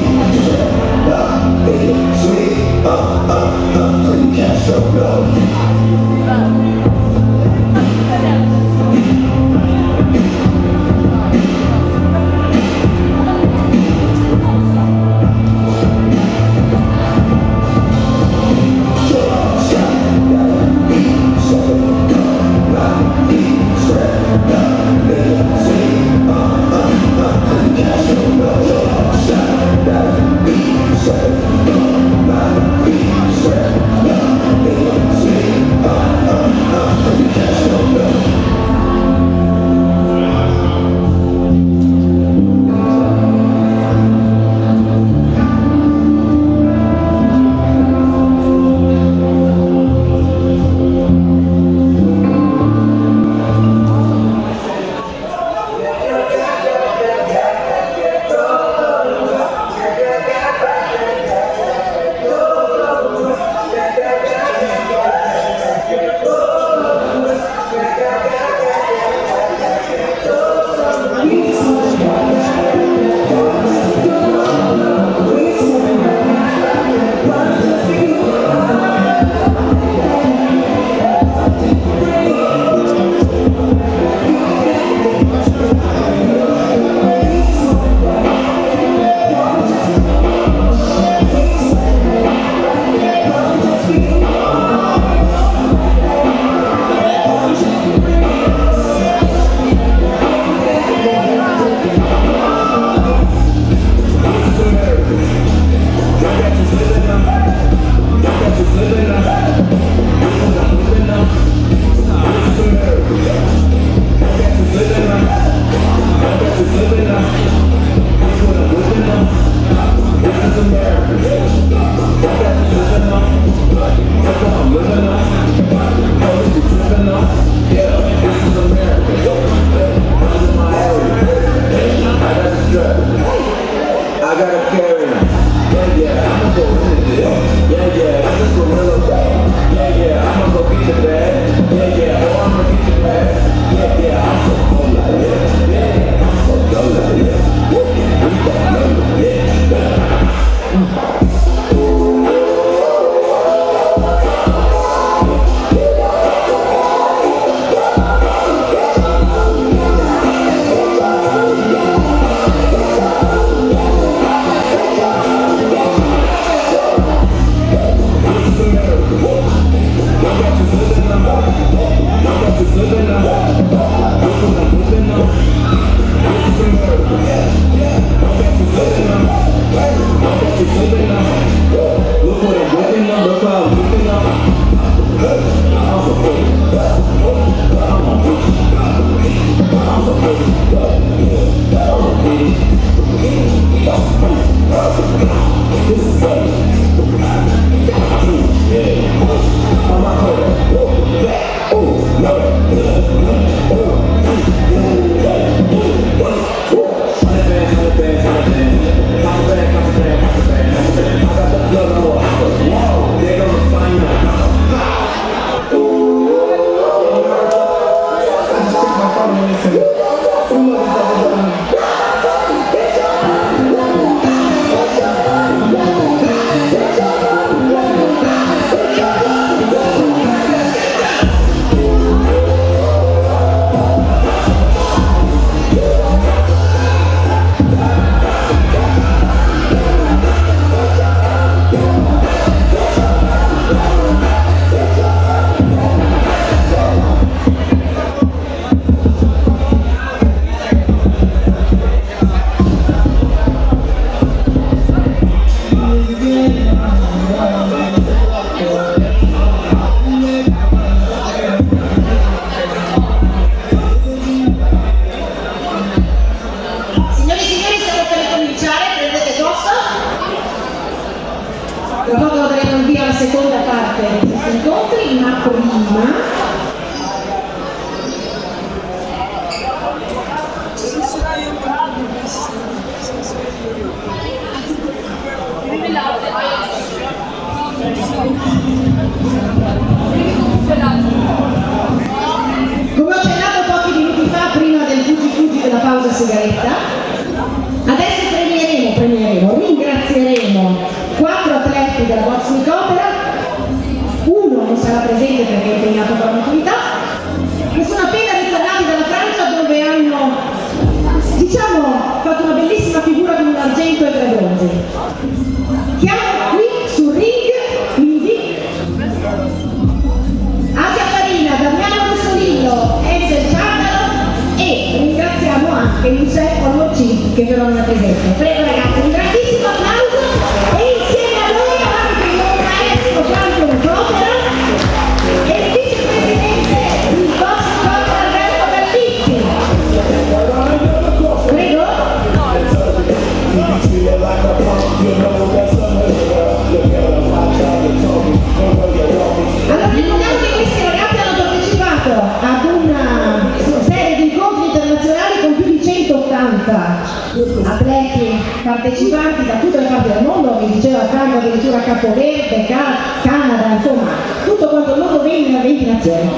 organizzate questi incontri, ma prima come ho accennato pochi minuti fa prima del fuggi della pausa sigaretta, adesso ringrazieremo 4 atleti della Box Nicopera, uno non sarà presente perché è impegnato per un'attività, che sono appena ritornati dalla Francia dove hanno, diciamo, fatto una bellissima figura con un argento e 3 bronzi. Chiamo qui sul ring, quindi, Asia Farina, Damiano Russolino, Edsel Ciardalo e ringraziamo anche Giuseppe Ormocci che però non è presente. Prego ragazzi, un grandissimo applauso e insieme a noi anche il maestro Franco Nicopera e il vicepresidente di Box Nicopera Alberto Gallitti. Prego. Allora ricordiamo che questi ragazzi hanno partecipato ad una serie di incontri internazionali con più di 180 atleti partecipanti da tutte le parti del mondo, mi diceva Franco addirittura Capo Verde, Canada, insomma tutto quanto il mondo venne da 20 nazioni.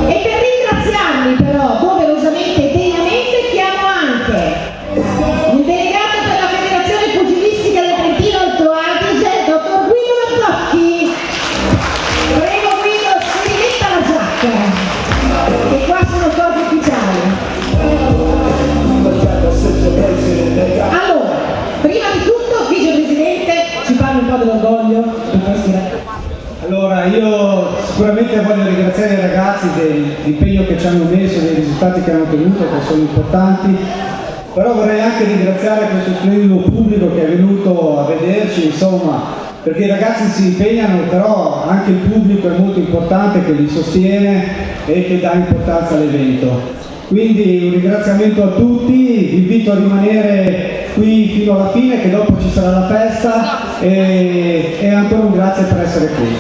E per ringraziarli però doverosamente e degnamente chiamo anche il delegato per la Federazione Pugilistica del Trentino Alto Adige, dottor Guido Mazzocchi. Prego Guido, si rimetta la giacca, che qua sono cose ufficiali. Allora, prima di tutto, vicepresidente, ci parli un po' dell'orgoglio di questi ragazzi. Allora, io sicuramente voglio ringraziare i ragazzi dell'impegno che ci hanno messo, dei risultati che hanno ottenuto, che sono importanti, però vorrei anche ringraziare questo splendido pubblico che è venuto a vederci, insomma, perché i ragazzi si impegnano, però anche il pubblico è molto importante, che li sostiene e che dà importanza all'evento. Quindi un ringraziamento a tutti, vi invito a rimanere qui fino alla fine, che dopo ci sarà la festa e ancora un grazie per essere qui.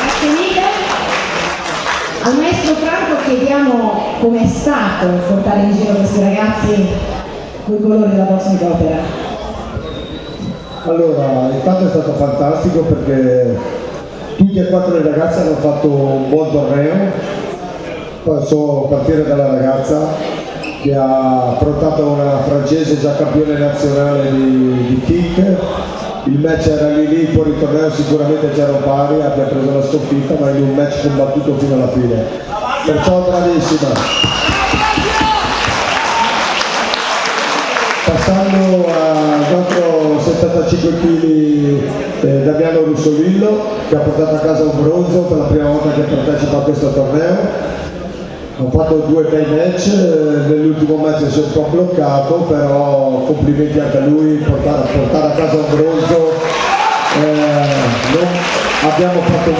Grazie mille. Al maestro Franco chiediamo com'è stato portare in giro questi ragazzi con i colori della Box Nicopera. Allora, intanto è stato fantastico perché tutti e 4 i ragazzi hanno fatto un buon torneo. Posso partire dalla ragazza che ha affrontato una francese già campione nazionale di kick. Il match era lì, fuori torneo sicuramente c'era un pari, abbia preso la sconfitta, ma in un match combattuto fino alla fine. Perciò bravissima. Passando al nostro 75 kg Damiano Russolillo, che ha portato a casa un bronzo per la prima volta che partecipa a questo torneo. Ho fatto 2 bei match, nell'ultimo match si è un po' bloccato, però complimenti anche a lui, portare a casa un bronzo. Abbiamo fatto un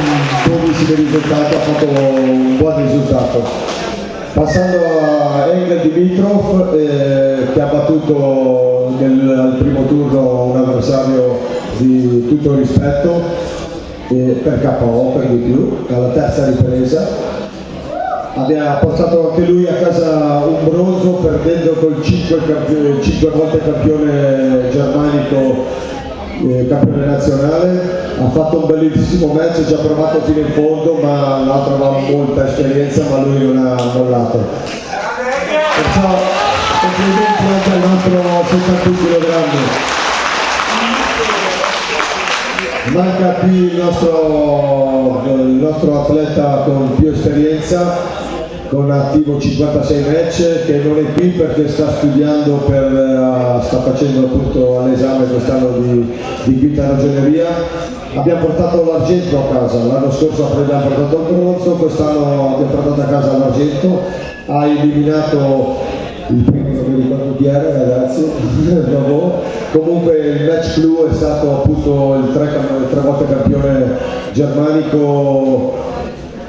buonissimo risultato, ha fatto un buon risultato. Passando a Engel Dimitrov, che ha battuto al primo turno un avversario di tutto rispetto, per KO per di più, alla terza ripresa. Ha portato anche lui a casa un bronzo perdendo col 5 volte campione germanico, campione nazionale. Ha fatto un bellissimo match, ci ha provato fino in fondo, ma l'altro aveva molta esperienza, ma lui non ha mollato. Perciò complimenti anche al nostro 71 kg. Manca qui il nostro atleta con più esperienza, con attivo 56 match, che non è qui perché sta studiando sta facendo appunto l'esame quest'anno di quinta ragioneria. Abbiamo portato l'argento a casa, l'anno scorso abbiamo portato il bronzo, quest'anno abbiamo portato a casa l'argento. Ha eliminato il primo, non mi ricordo chi era, ragazzi. Comunque il match clou è stato appunto il 3 volte campione germanico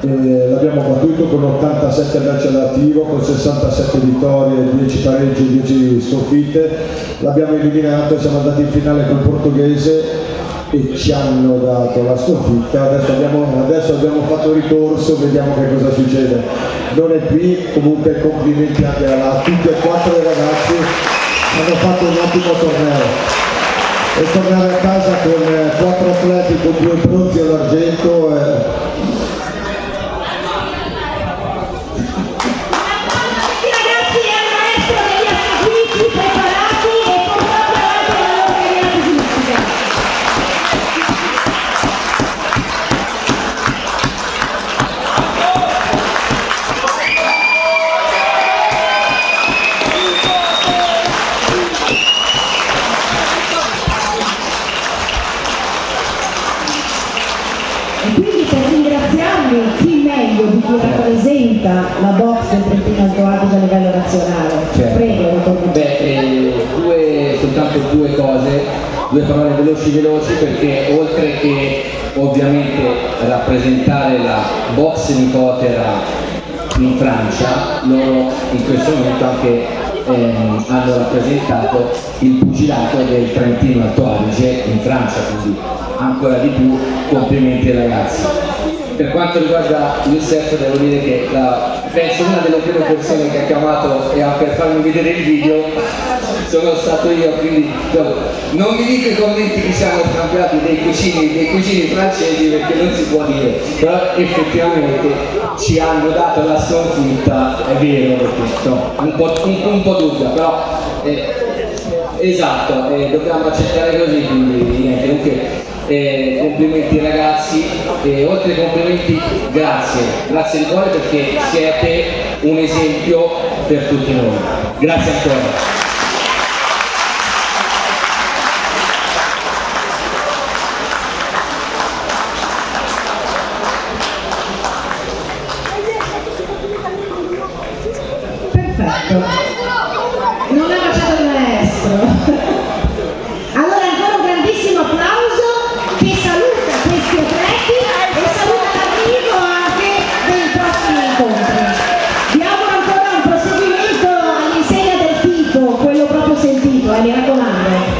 l'abbiamo battuto con 87 match all'attivo, con 67 vittorie, 10 pareggi e 10 sconfitte. L'abbiamo eliminato, siamo andati in finale col portoghese e ci hanno dato la sconfitta. Adesso abbiamo fatto ricorso, vediamo che cosa succede. Non è qui, comunque complimenti anche a tutti e 4 i ragazzi, hanno fatto un ottimo torneo. E tornare a casa con 4 atleti, con 2 bronzi all'argento. Rappresenta la box del Trentino Alto Adige a livello nazionale. Certo. Prego, soltanto due cose, due parole veloci perché oltre che ovviamente rappresentare la box Nicotera in Francia, loro in questo momento anche hanno rappresentato il pugilato del Trentino Alto Adige in Francia, quindi ancora di più complimenti ai ragazzi. Per quanto riguarda Youssef, devo dire che penso una delle prime persone che ha chiamato per farmi vedere il video sono stato io, quindi non mi dite i commenti che siamo scambiati dei cugini francesi, perché non si può dire, però effettivamente ci hanno dato la sconfitta, è vero, perché un po' dubbiata, però esatto, dobbiamo accettare così, quindi niente, comunque complimenti ragazzi, oltre ai complimenti grazie di cuore, perché siete un esempio per tutti noi, grazie ancora. Perfetto, non ha lasciato il maestro. Allora ancora un grandissimo applauso che saluta questi atleti e saluta l'arrivo anche dei prossimi incontri. Vi auguro ancora un proseguimento all'insegna del tifo, quello proprio sentito, mi raccomando.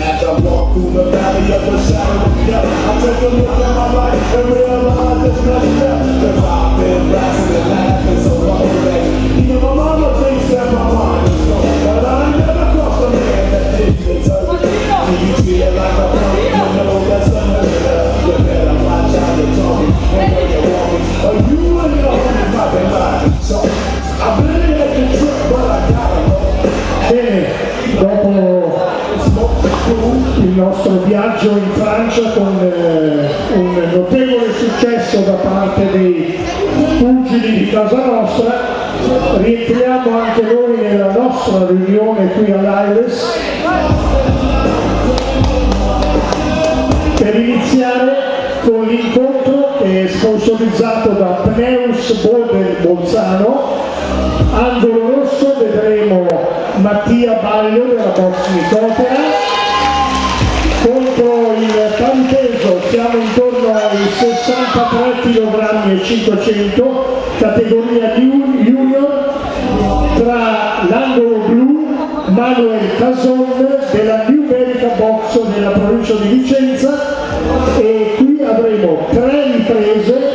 As I walk through the valley of the shadow of death, I take a look at my life and realize there's nothing left. Cause I've been blasting and laughing so long today. Even my mama thinks that my mind is gone, but I never crossed a man that didn't tell me. Do you feel like a punk? You know that's unheard of. You better watch how you're talking and where you're walking, or you and your homies might be lying. So I've been at the trip, but I gotta go. Bene, dopo il nostro viaggio in Francia con un notevole successo da parte dei pugili di casa nostra, rientriamo anche noi nella nostra riunione qui all'Ailes per iniziare con l'incontro che è sponsorizzato da Pneus Bolzano. Angolo rosso vedremo Mattia Baglio della box Nicotera. Contro il paripeso siamo intorno ai 63 kg e 500, categoria junior, tra l'angolo blu Manuel Cason della New America Box della provincia di Vicenza, e qui avremo 3 riprese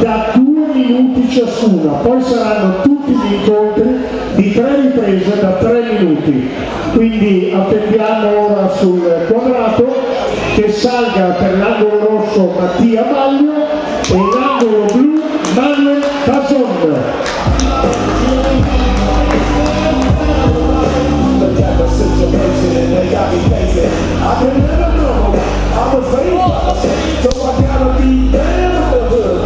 da 2 minuti ciascuna, poi saranno tutti gli incontri di 3 riprese da 3 minuti, quindi attendiamo ora sul quadrato che salga per l'angolo rosso Mattia Baglio e l'angolo blu Manuel Cason. Situation and they got me facing. I can never know, I was raised, so I gotta be down with the hood.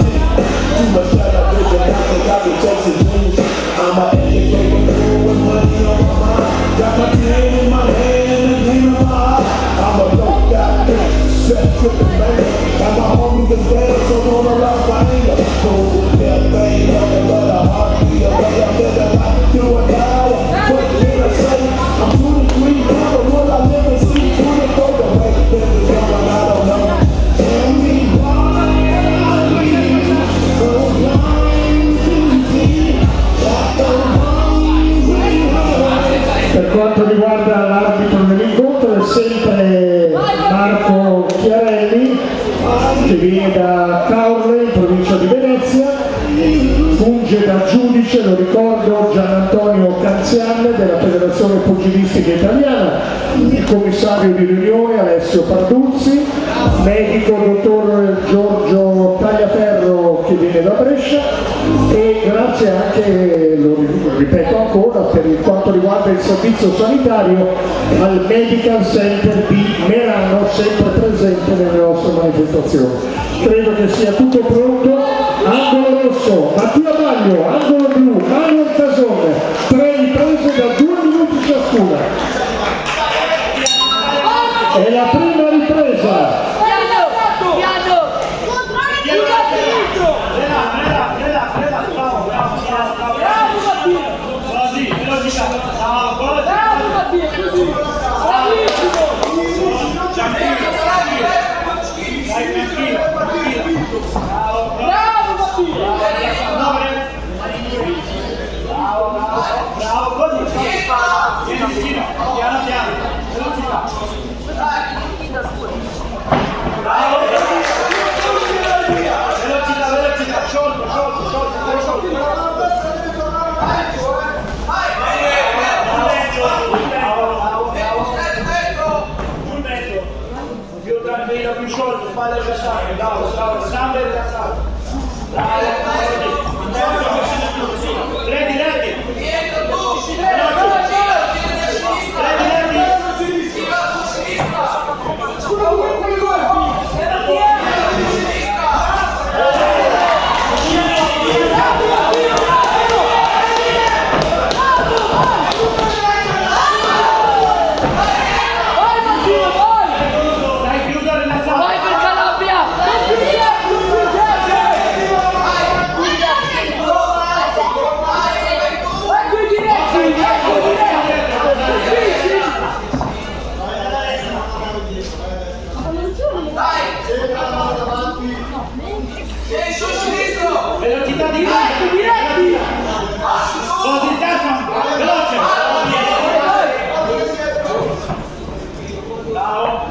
Too much television, I think I be chasing dreams. I'm an educated fool with money on my mind. Got my tan in my hand and a gleam in my eye. I'm a low-got, set tripping man, and my homies is dead. giudice, lo ricordo, Gian Antonio Canzian della Federazione Pugilistica Italiana, il commissario di riunione Alessio Parduzzi, medico dottor Giorgio Tagliaferro che viene da Brescia, e grazie anche, lo ripeto ancora, per quanto riguarda il servizio sanitario al Medical Center di Merano, sempre presente nelle nostre manifestazioni. Credo che sia tutto pronto. Angolo rosso, Mattia Baglio, angolo blu, Manuel Tasone, 3 riprese da 2 minuti ciascuna. E la prima ripresa. Più sciolto, spalle rilassate, bravo, gambe rilassate. Ready. Velocità di diretti! Così, veloce! Bravo!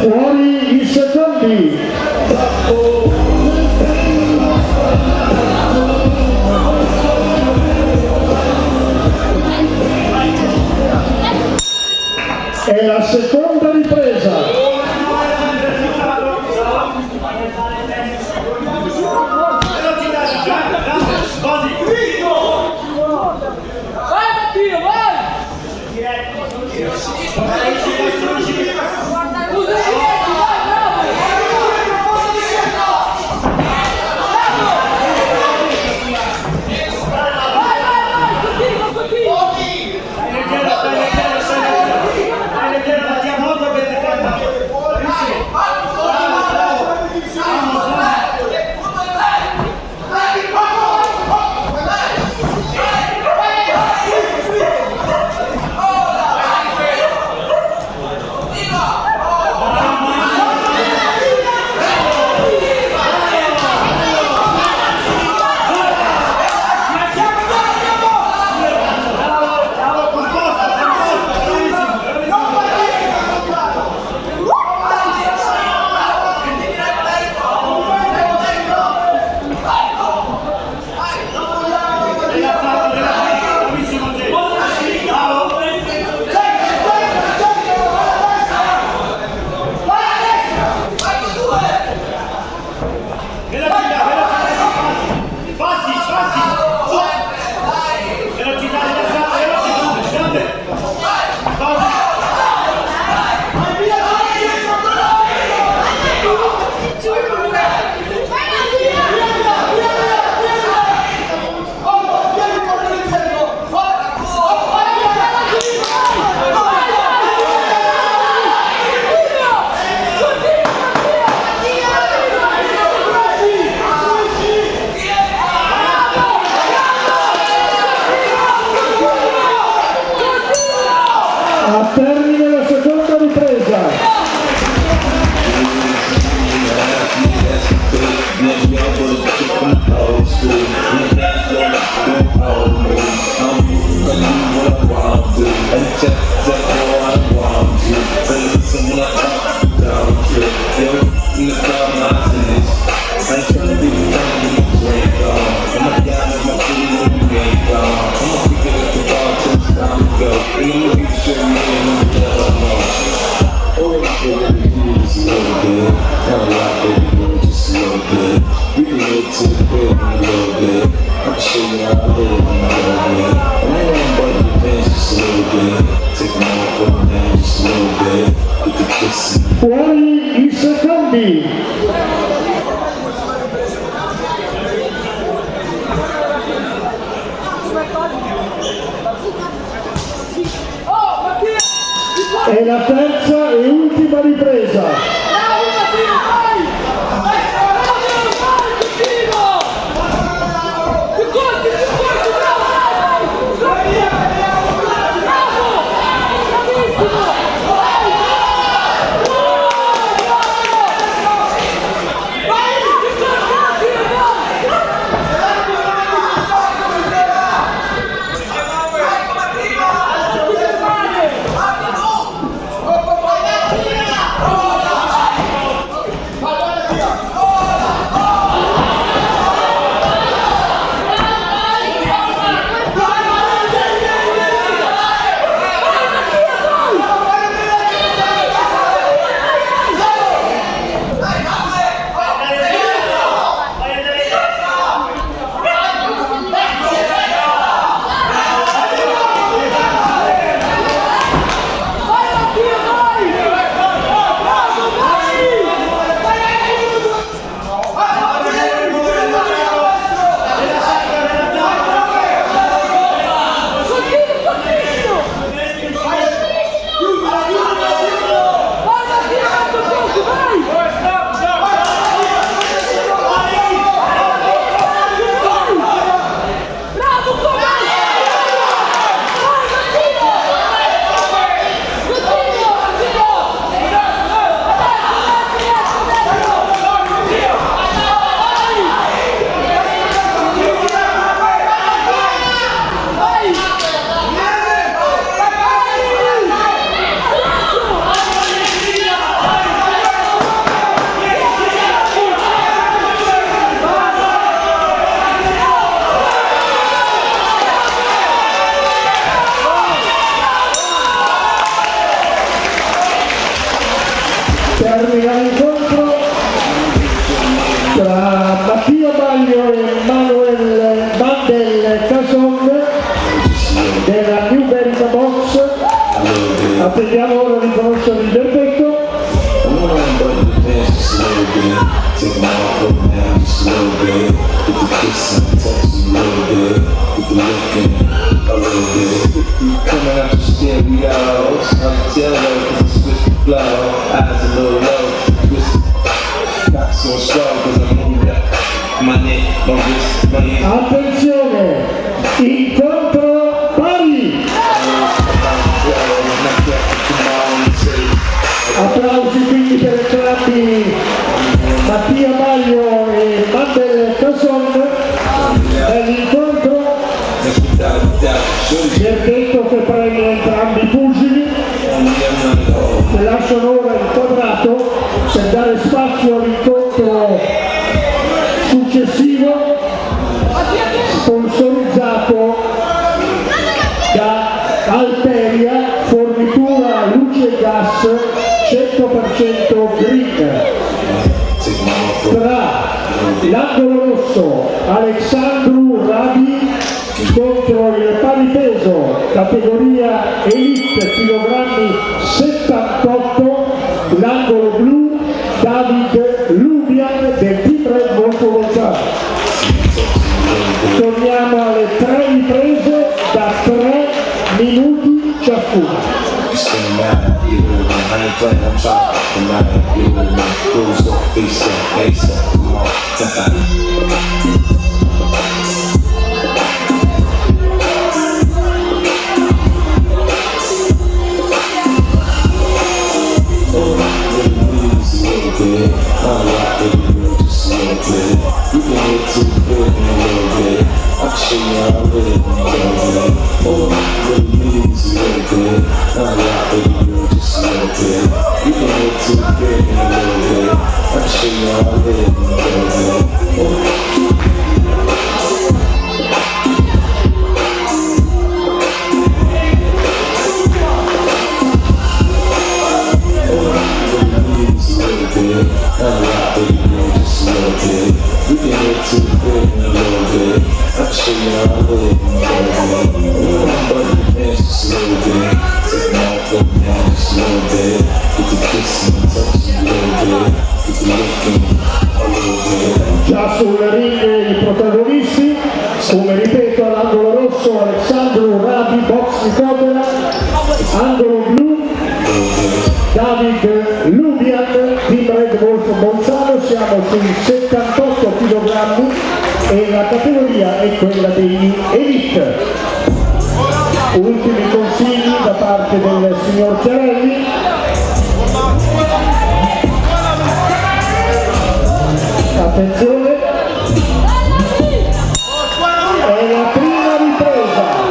Fuori i secondi. È la seconda ripresa. check, boy, I want you. Bring someone up, down, trip, yo, in the crowd, my finish. I ain't tryna be the friend of my drink, I'm a guy with my feet in the game, I'ma pick it up the bar till it's time to go. And I'ma be sure you ain't no hell no. Oh, it's really just a little bit. Kinda like baby girl, just a little bit. We can head to the crib in a little bit. I can show you how I live in a little bit. I ain't but your pants just a little bit. Take them off, put them down just a little bit. Get the kissing. Fuori i secondi. E la terza e ultima ripresa. Termina l'incontro tra Mattia Baglio e Manuel Mandel Cason della New Berica Box. Attendiamo ora di conoscere il verdetto. Take my heart, go down just a little bit. Get the kissing, touch a little bit. Get the looking a little bit. Coming out your stereos, I can tell though, cause I switched the flow. Eyes a little low, twist. Not so slow, cause I moved up. My neck, my wrist, my hand. Attenzione, incontro pari. Applausi quindi per entrambi Mattia Baglio e Mandel Cason. Nell'incontro verdetto che premia entrambi i pugili. Le lasciano ora il quadrato per dare spazio all'incontro successivo, sponsorizzato da Alteria, fornitura luce e gas 100% green. Tra l'angolo rosso Alexandru Rabi contro il paripeso categoria Elite chilogrammi 78, l'angolo blu David Lubian del team Red Volta. Torniamo alle 3 riprese da 3 minuti ciascuno. I ain't playing, I'm trying to tonight. You with me, cruise on, face up, face up, come on. You can head to the crib in a little bit. I can show you how I live in a little bit. Oh, really needs a little bit. Domani box Nicodera, angolo blu, David Lubian, Team Red Wolf Bolzano, siamo sui 78 kg e la categoria è quella degli Elite. Ultimi consigli da parte del signor Chiarelli. Attenzione, è la prima ripresa.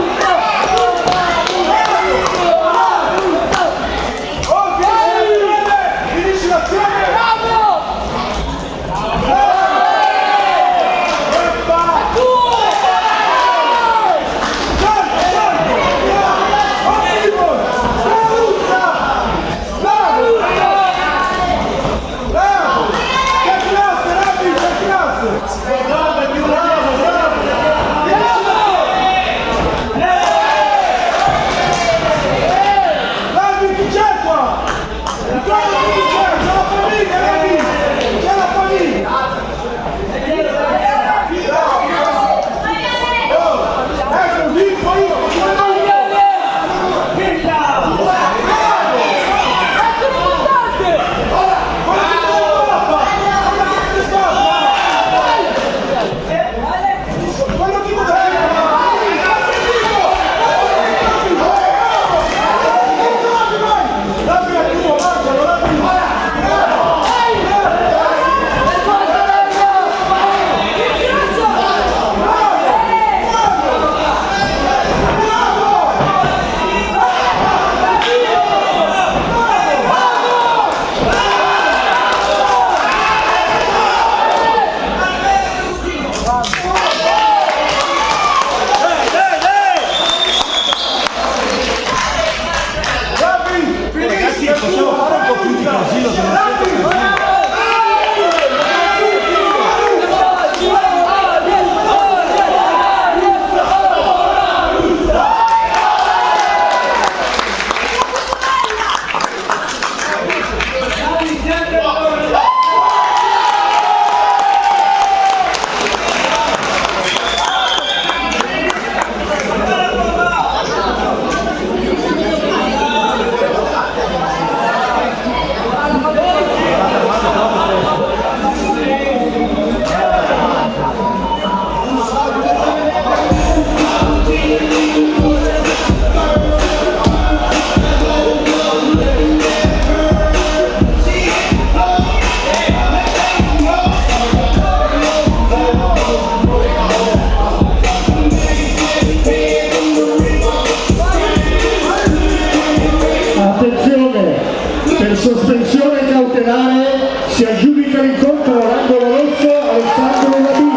Per sospensione cautelare si aggiudica l'incontro all'angolo rosso Alessandro Labì.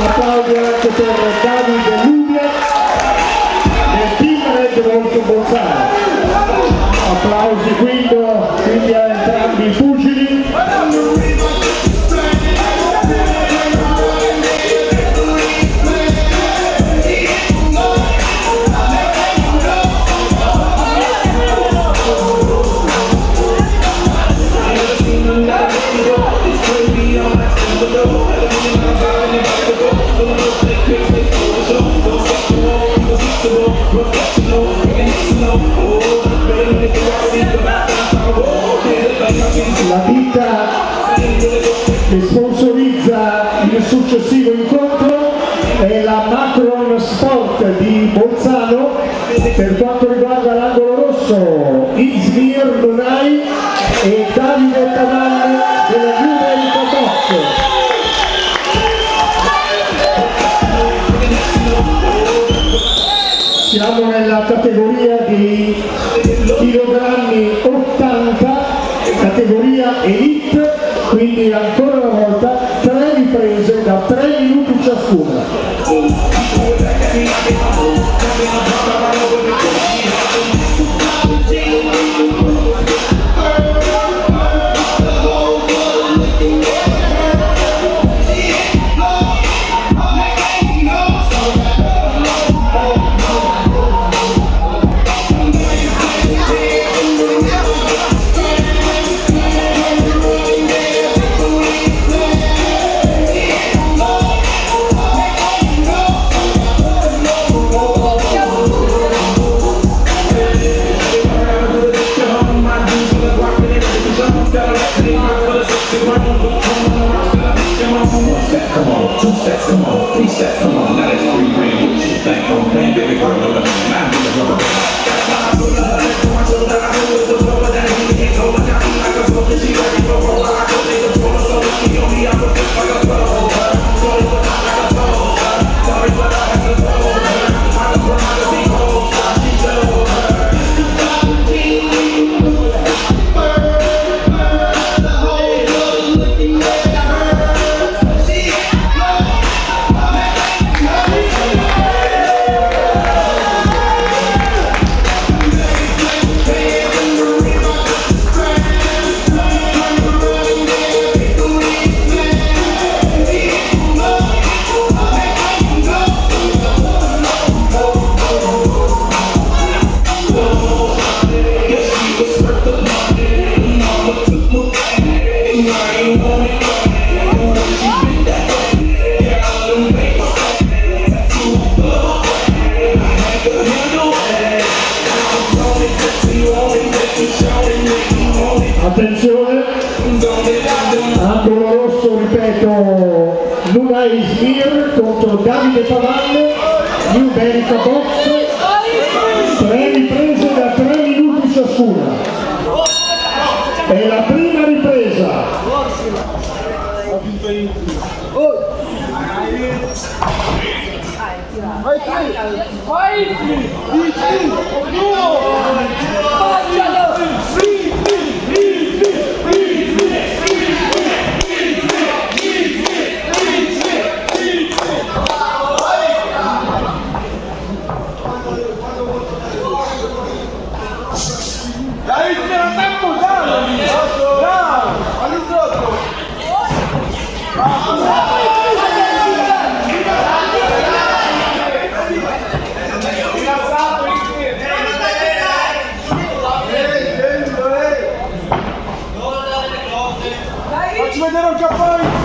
Applausi anche per Davide Lubian del Team Red Wolf Bolzano. Applausi quindi a entrambi i pugili. La ditta che sponsorizza il successivo incontro è la Macron Sport di Bolzano. Per quanto riguarda l'angolo rosso, Izmir Lunai e Davide Tavanni della Juve di Cotocco. Siamo nella categoria di chilogrammi 80, categoria Elite, quindi ancora una volta 3 riprese da 3 minuti ciascuna. Davide Pavalle, New Berica Box, 3 riprese da 3 minuti ciascuna. E la prima ripresa. Facci vedere un cappello in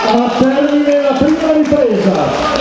A termine la prima ripresa.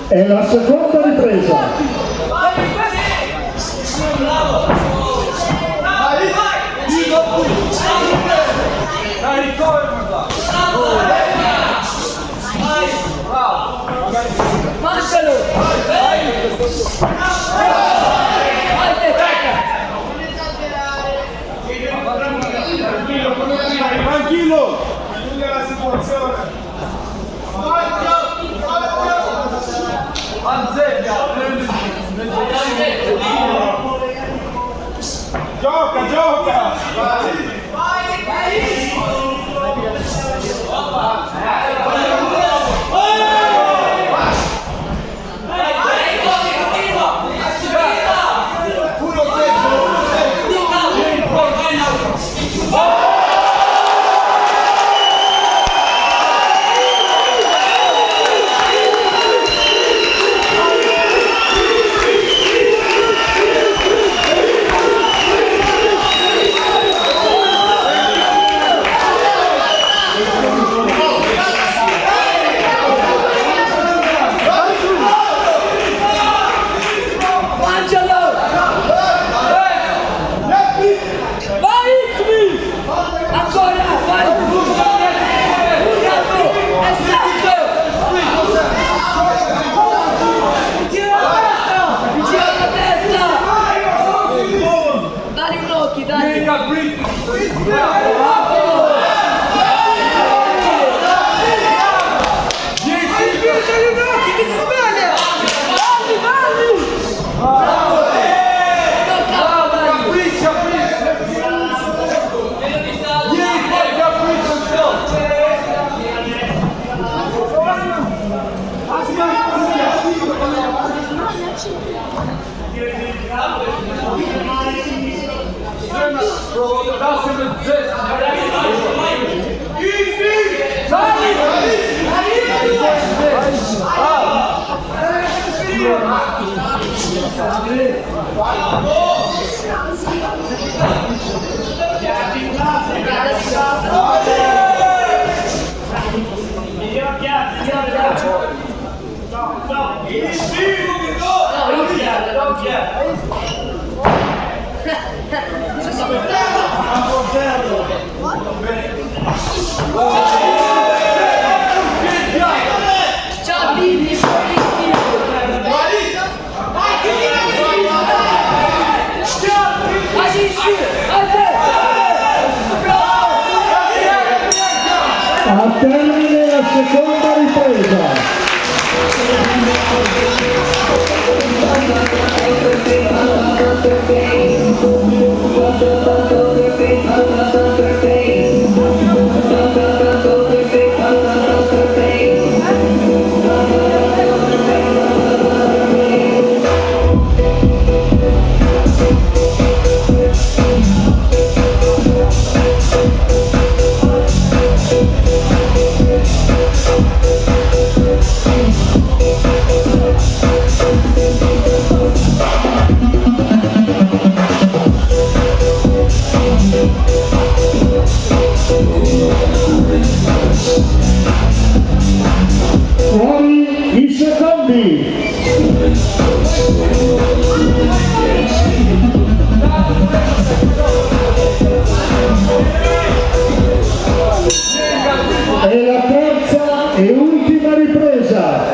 È la seconda ripresa. Tranquillo, chiude la situazione. Gioca, gioca! A termine la seconda ripresa. Fuori i secondi. E la terza e ultima ripresa.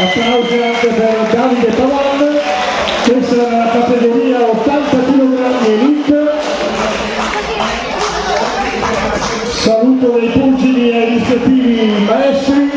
Applausi anche per Davide Pavan, questa è la categoria 80 kg Elite. Saluto dei pugili ai rispettivi maestri.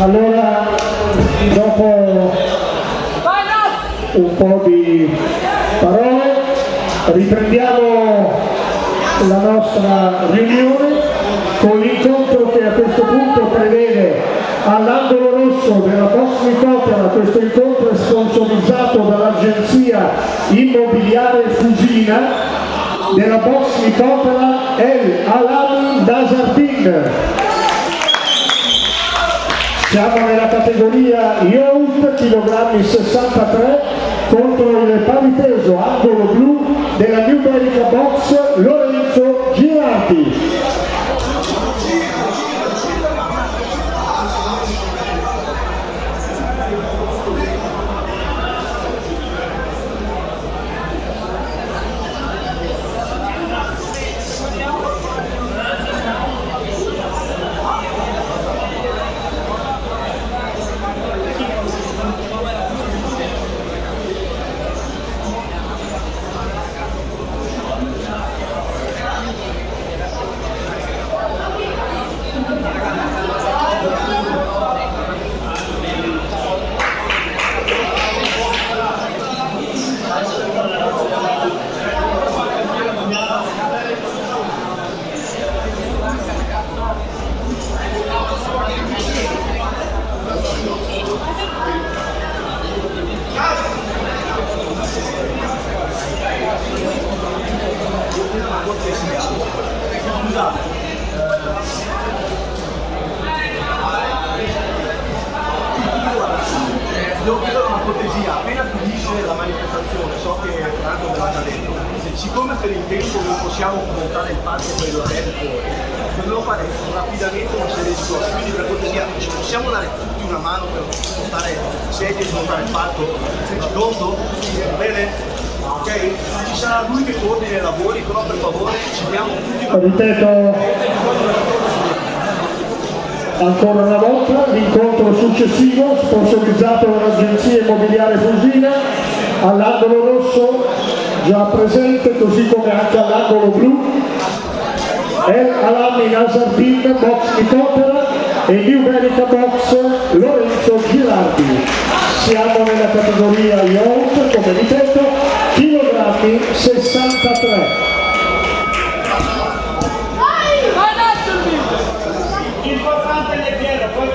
Allora, dopo un po' di parole, riprendiamo la nostra riunione con l'incontro che a questo punto prevede all'angolo rosso della Box Nicotera. Questo incontro è sponsorizzato dall'agenzia immobiliare Fusina della Box Nicotera El Alami Nasardin. Siamo nella categoria Youth, chilogrammi 63, contro il paviteso angolo blu della New Berica Box Lorenzo Girardi. Devo chiedere una cortesia, appena finisce la manifestazione, so che Franco me l'ha già detto, siccome per il tempo non possiamo montare il palco per l'hotel fuori, dobbiamo fare rapidamente una serie di cose, quindi per cortesia ci possiamo dare tutti una mano per spostare sedie e smontare il palco? Secondo? Bene? Ok? Ci sarà lui che coordina i lavori, però per favore ci diamo tutti una mano. Ripeto ancora una volta, l'incontro successivo sponsorizzato dall'agenzia immobiliare Fusina, all'angolo rosso già presente, così come anche all'angolo blu, El Alami Nasardin Box Nicotera e New Berica Box Lorenzo Girardi. Siamo nella categoria Youth, come ripeto, chilogrammi 63. Importante le chiedo, poi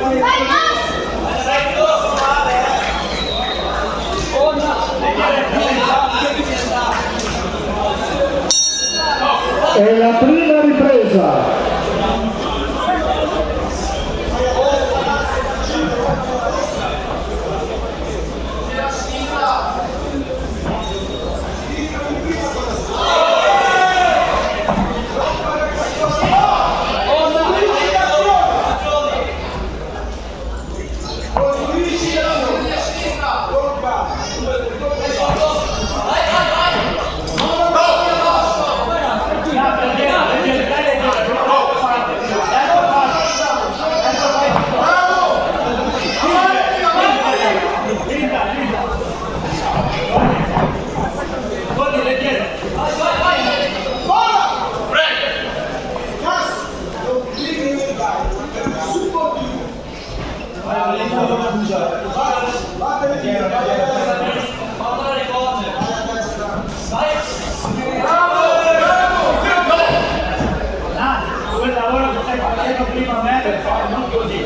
Quel lavoro che stai facendo prima a me per fare non così.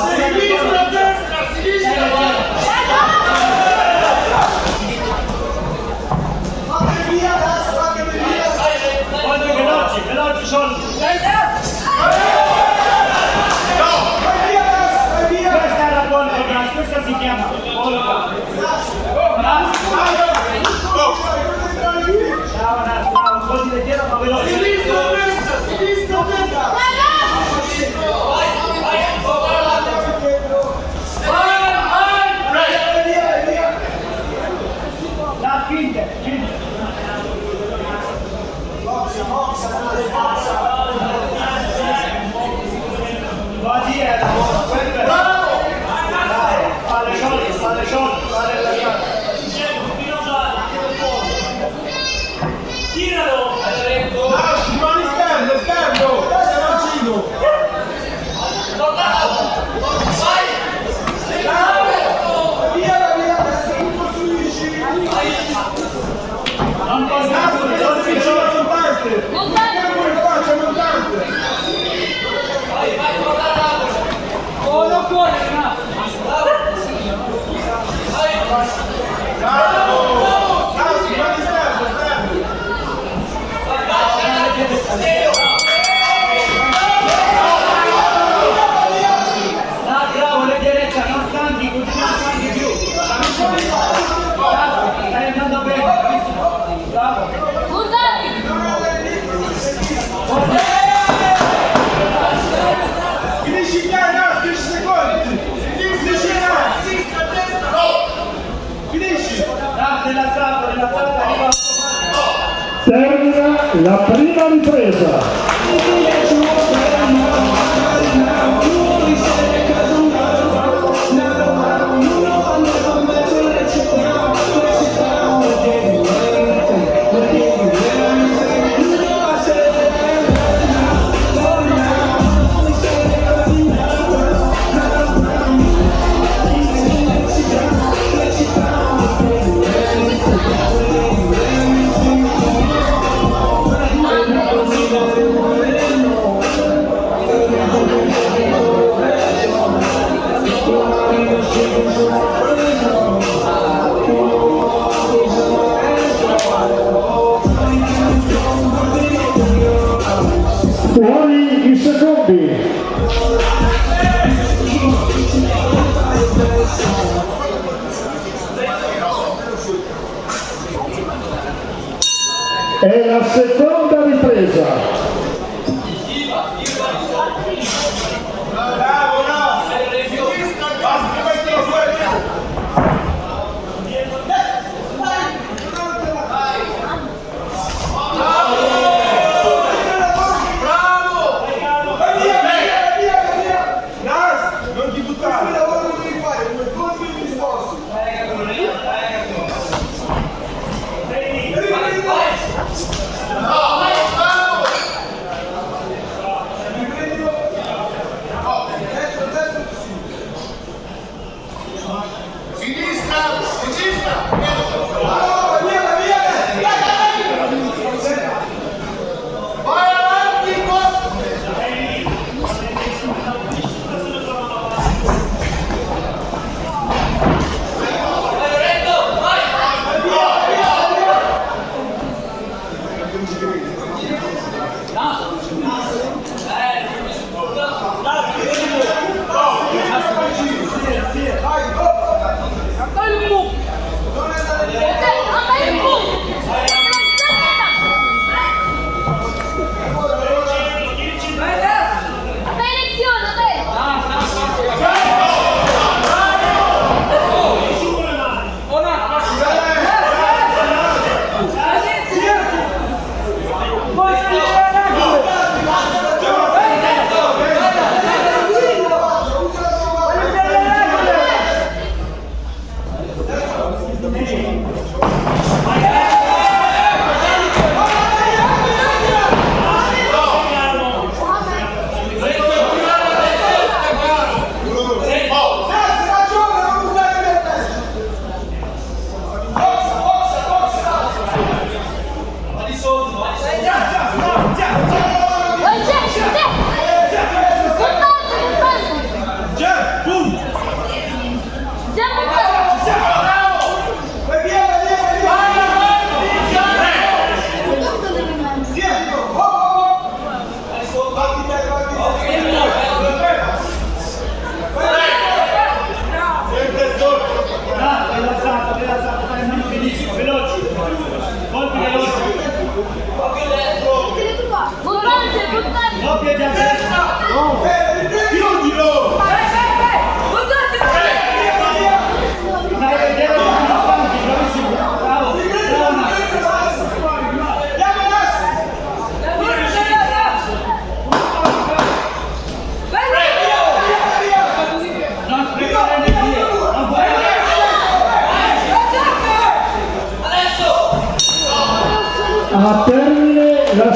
Sinistra, destra, sinistra! Fate via adesso, fate via! Voglio veloci sono! Questa è la polka, questa si chiama polka. Ciao, un po' di leggero ma veloce. Sinistra, destra, sinistra, destra! La finte. Oggi è la Fare sciolti, fare la gara. Tiralo! Rimani scherzo, vicino! Via, non costruisci! Non Montante! Montante! Faccia montante! Oh, non puoi, no! Bravo! Rimani scherzo! Bravo, leggerezza, non stanchi, così non stanchi più. Stai andando bene, bravo. Finisci chiaro, 10 secondi! Finisci! Rilassato, arriva. Termina la prima ripresa. Fuori i secondi. È la seconda ripresa. Non ti buttare! Che lavoro devi fare? Come colpi di discorso!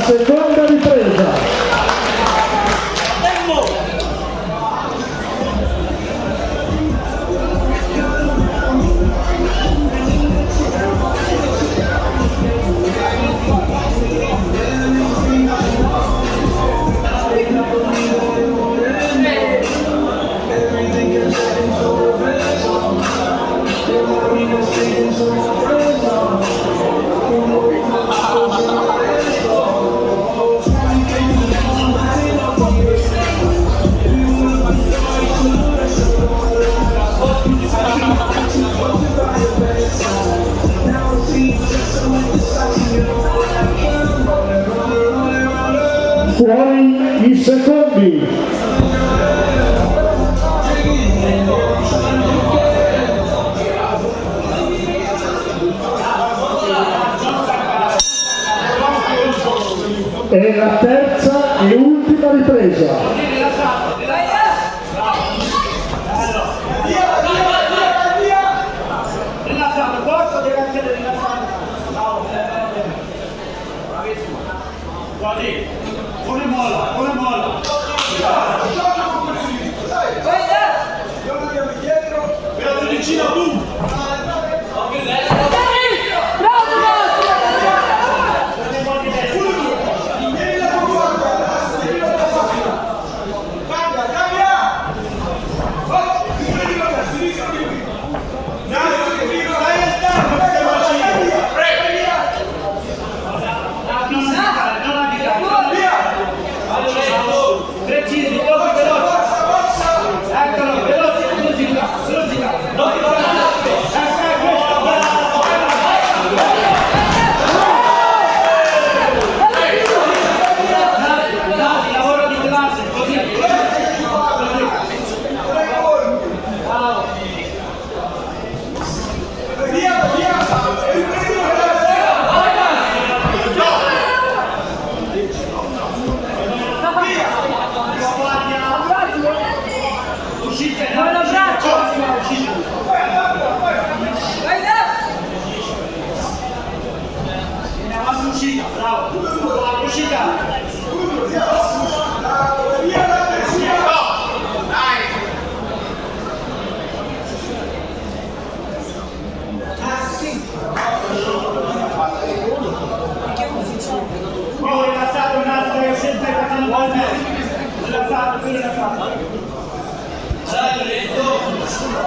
seconda ripresa. Fuori i secondi. E la terza e ultima ripresa.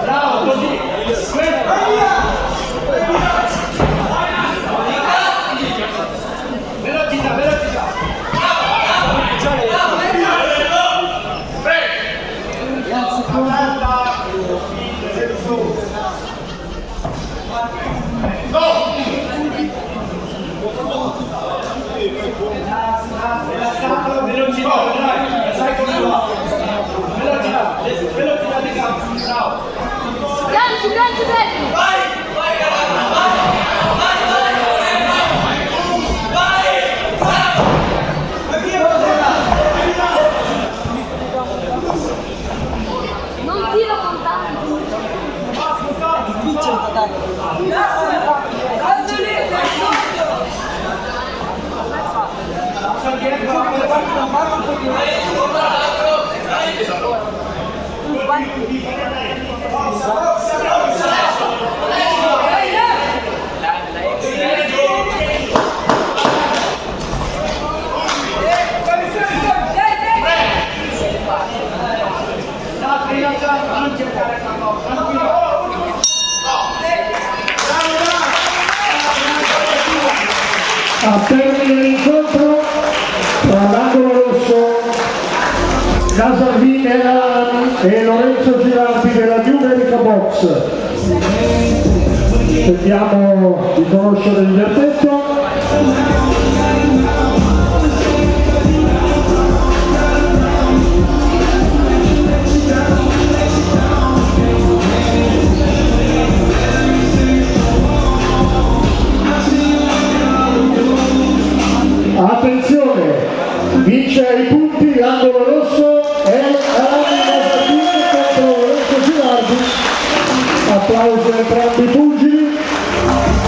Bravo, così. Velocità, velocità. Velocità, dai, sai come va. Velocità, velocità di campo, bravo. Vai! Vai, ragazzi, non tiro con tanto. Difficile da dare. A termine l'incontro tra l'angolo rosso Casalvini e Lorenzo Girardi della New America Box. Cerchiamo di conoscere il verdetto. Attenzione, vince ai punti l'angolo rosso e contro Lorenzo Girardi. Applausi a entrambi i pugili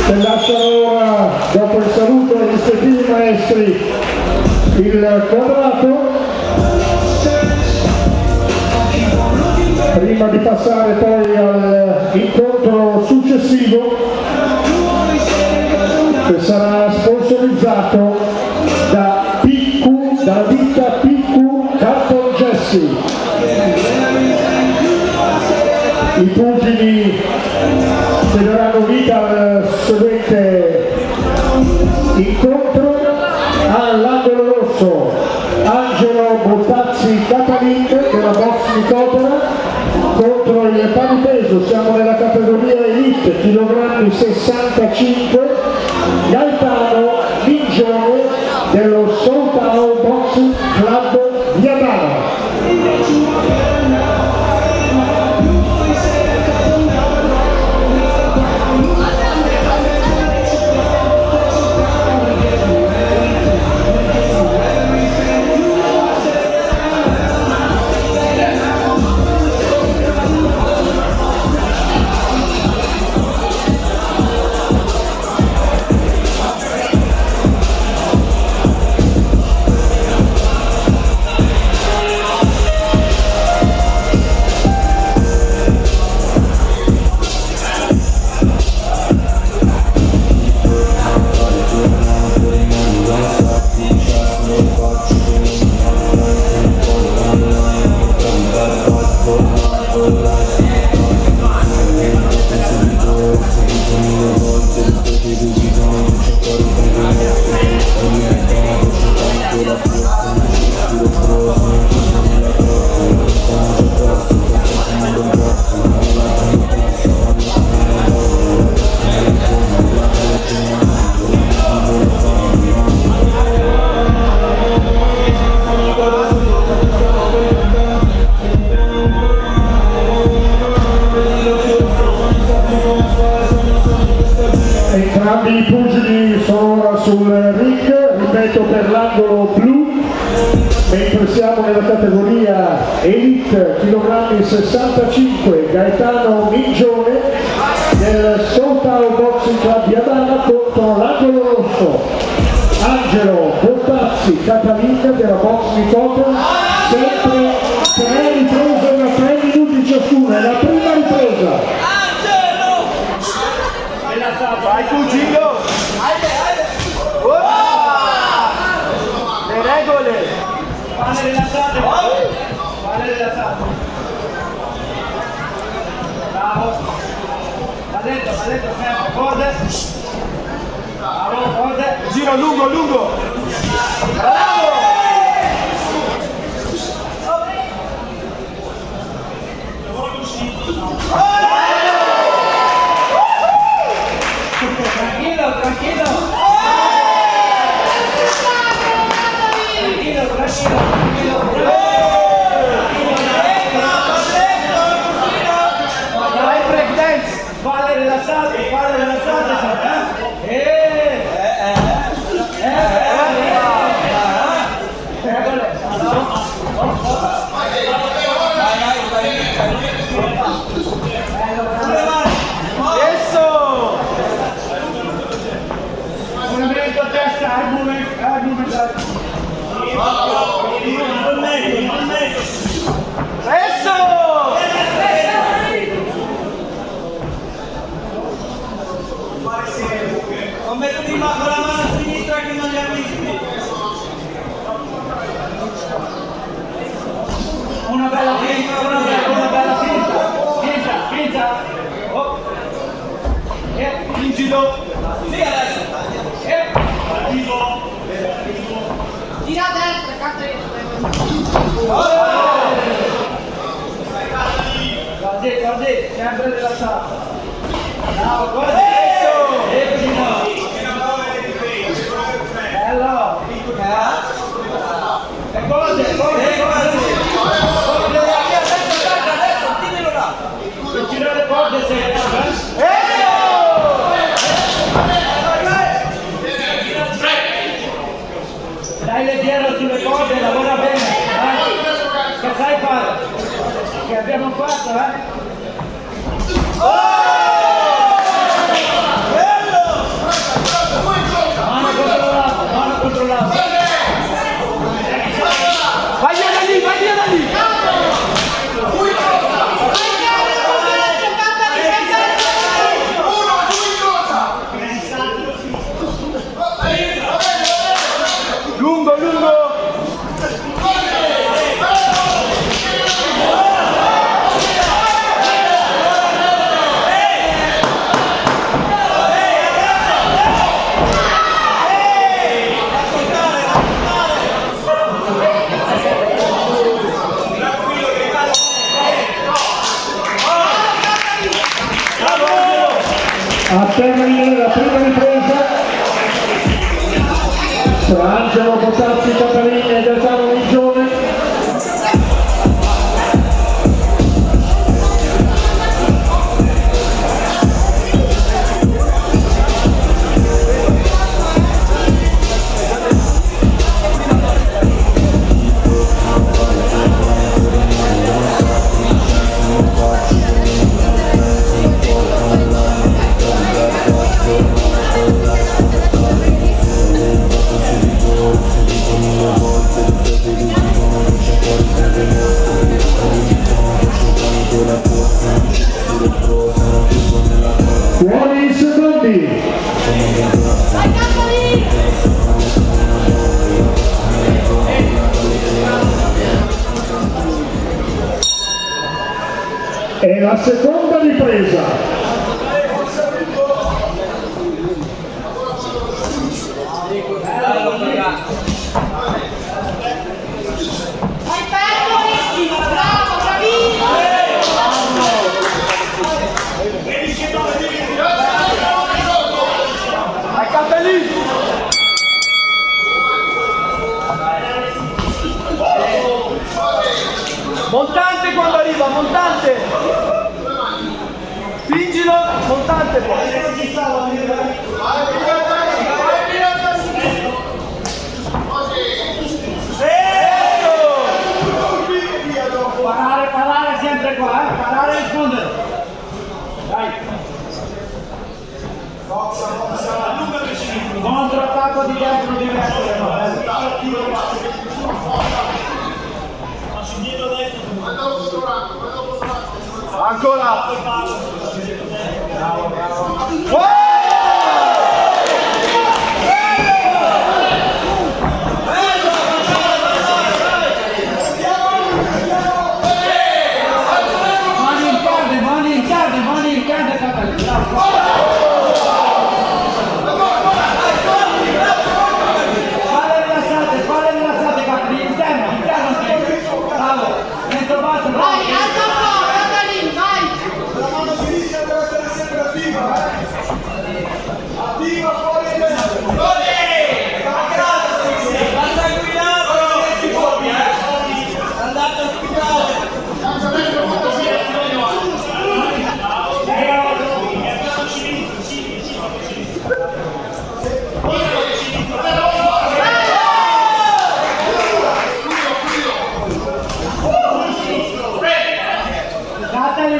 che lasciano ora, dopo il saluto ai rispettivi maestri, il quadrato. Prima di passare poi all'incontro successivo, che sarà sponsorizzato da PQ, dalla ditta PQ Carton Jesse. I pugili che daranno vita al seguente incontro: all'angolo rosso Angelo Bottazzi Catalin della Box Nicotera contro il paripeso, siamo nella categoria Elite, chilogrammi 65, Gaetano Mingione dello Soltao Boxing Club di Adana. Entrambi i pugili sono ora sul ring, ripeto, per l'angolo blu, mentre siamo nella categoria Elite, chilogrammi 65, Gaetano Mingione del Soltao Boxing Club di Adana contro l'angolo rosso Angelo Bottazzi Catalin della Box Nicotera, sempre 3 riprese da 3 minuti ciascuna, è la prima ripresa. Vai cugino! Le regole! Palle rilassate! Palle rilassate! Bravo! Va dentro, sempre! Corde! Bravo, corde! Giro lungo, lungo! Bravo! Tranquilo, tranquilo. Tranquilo, tranquilo, tranquilo. Vai breakdance. Spalle rilassate, Come prima con la mano a sinistra che non li ha visti. Una bella finta, una bella finta. Finta. Oh. Rigido. Sì, adesso. Attivo. Tira a destra, cazzo Guardi, sempre rilassato. Bravo, guarda. Bello. E cose. Adesso, tienilo là. E gira le corde sempre. Dai leggero sulle corde, lavora bene. Che sai fare? Che abbiamo fatto, Bello! Mano contro l'altro. E la seconda ripresa. Vai Pergoli, bravo, bravissimo! Ai capelli! Montante quando arriva, montante! Fingilo, montante poi! Parare sempre qua, parare e rispondere. Dai. Controattacco di destro deve essere, no? Ancora! Mani interne, capelli. Spalle rilassate, capelli, interno. Bravo, dentro basso, bravo. Vai, alza un po', guarda lì, vai! La mano sinistra deve essere sempre attiva, attiva fuori e dentro.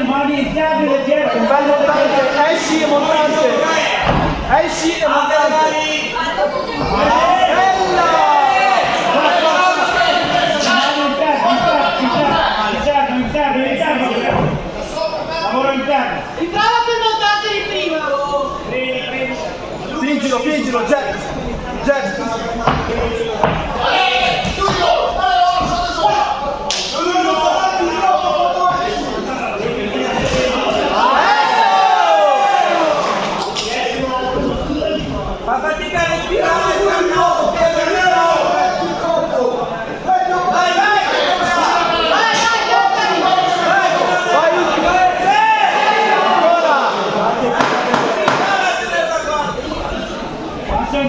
Mani interne, leggere. Un bel montante, esci e montante! Esci e montante! Bella! Interno. Lavoro interno. Riprova più montante di prima! Fingilo, Jack! Fa fatica a respirare,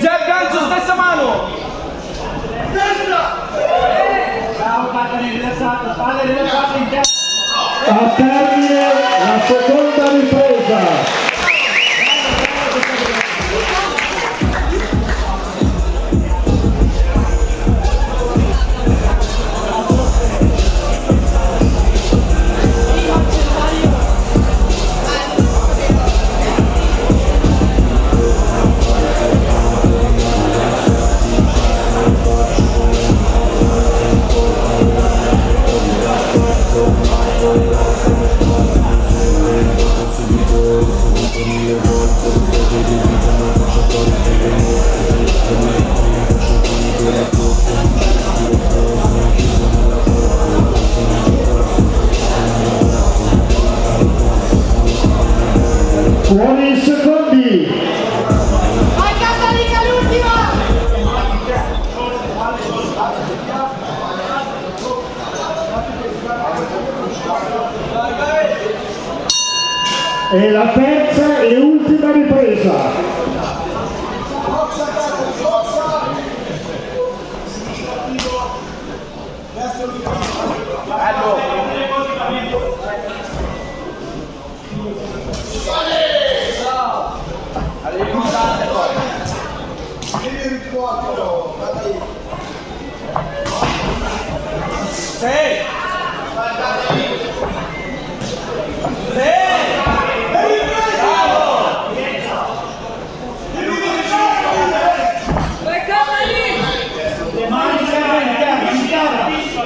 Jack, gancio, stessa mano! bravo, Catani, rilassato, spalle rilassate in terra. A termine la seconda ripresa. Buoni i secondi. Vai Cattolica l'ultima! E la terza e ultima ripresa. Le mani sempre in terra. Preciso, vai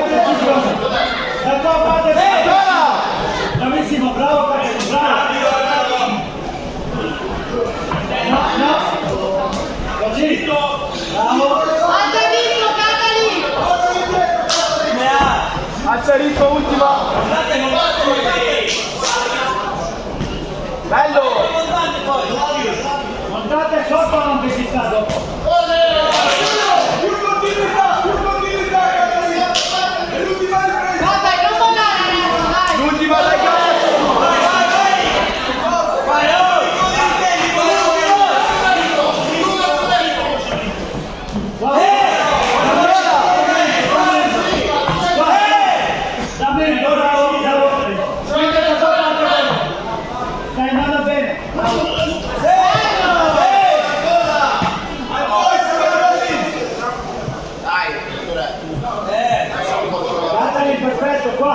preciso. Da tua parte. Bravissimo, bravo Catani, bravo. No. sotto non che ci sta dopo. Più continuità, Catalina. È l'ultima ripresa. No, dai, non volare, dai. L'ultima dai cazzo! Stai andando bene. Guardali, perfetto, qua.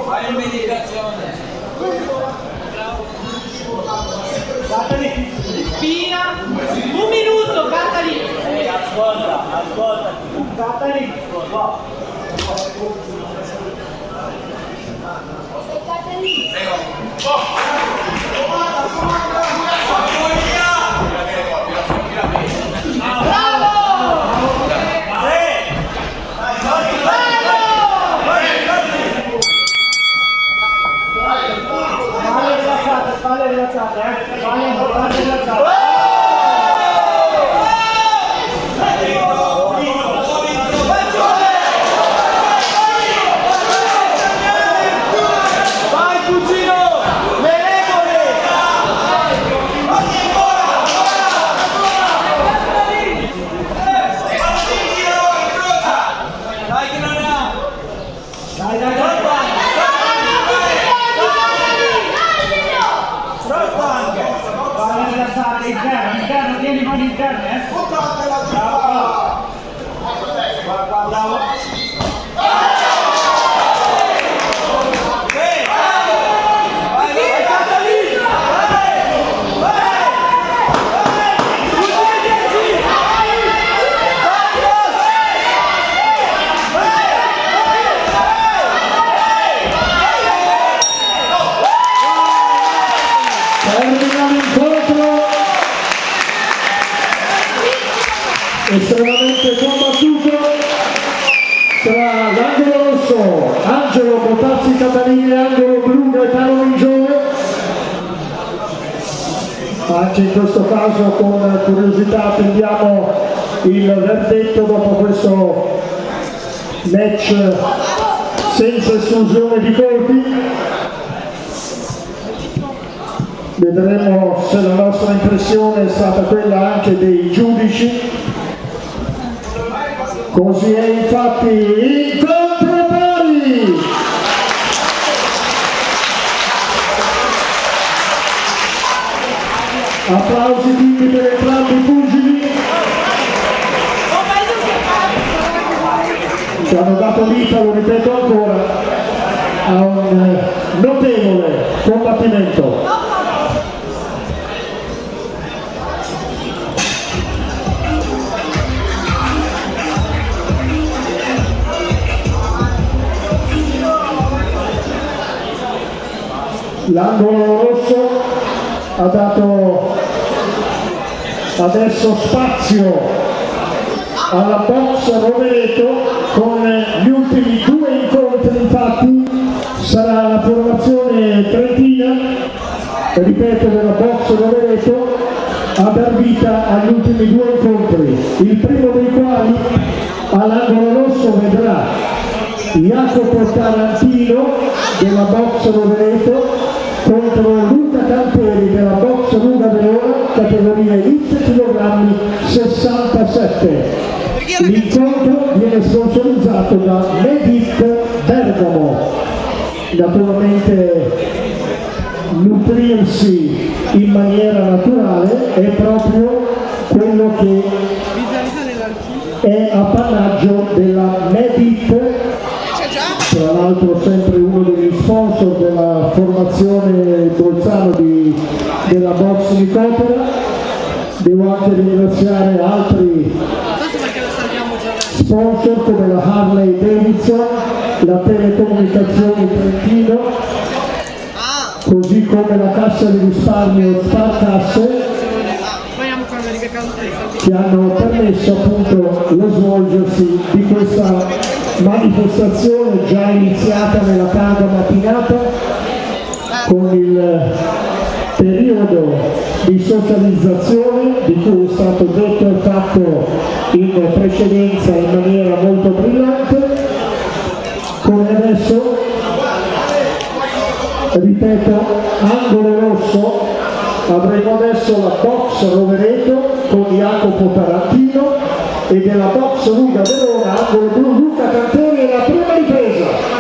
Fai in medicazione. Guardali. Spina. Un minuto, Catalina. Ascolta. Guardali. Qua. Spalle rilassate, spalle rilassate. Vai cugino! Le regole! Dai che non ha! Dai. Spalle rilassate, interno, tieni i mani interne, Bravo. Bravo. Termina l'incontro estremamente combattuto tra l'angolo rosso Angelo Botazzi Catalini e angolo blu Gaetano Mingione. Anche in questo caso con curiosità attendiamo il verdetto dopo questo match senza esclusione di colpi. Vedremo se la nostra impressione è stata quella anche dei giudici. Così è infatti incontro pari. Applausi quindi per entrambi i pugili. Ci hanno dato vita, lo ripeto ancora, a un notevole combattimento. L'angolo rosso ha dato adesso spazio alla box Rovereto con gli ultimi due incontri, infatti sarà la formazione trentina, ripeto, della box Rovereto a dar vita agli ultimi due incontri, il primo dei quali all'angolo rosso vedrà Jacopo Tarantino della box Rovereto contro Luca Camperi della box Ruga Verona, categoria X kg 67. L'incontro viene sponsorizzato da Medic Bergamo. Naturalmente nutrirsi in maniera naturale è proprio quello che è appannaggio della Medic, tra l'altro sempre uno degli sponsor della formazione Bolzano della box Nicotera. Devo anche ringraziare altri sponsor come la Harley Davidson, la Telecomunicazioni Trentino, così come la Cassa di risparmio Sparcasse, che hanno permesso appunto lo svolgersi di questa manifestazione già iniziata nella tarda mattinata con il periodo di socializzazione di cui è stato detto e fatto in precedenza in maniera molto brillante. Come adesso, ripeto, angolo rosso, avremo adesso la box Rovereto con Jacopo Tarantino e della box Ruga Verona, angolo blu Luca Canteri e la prima ripresa.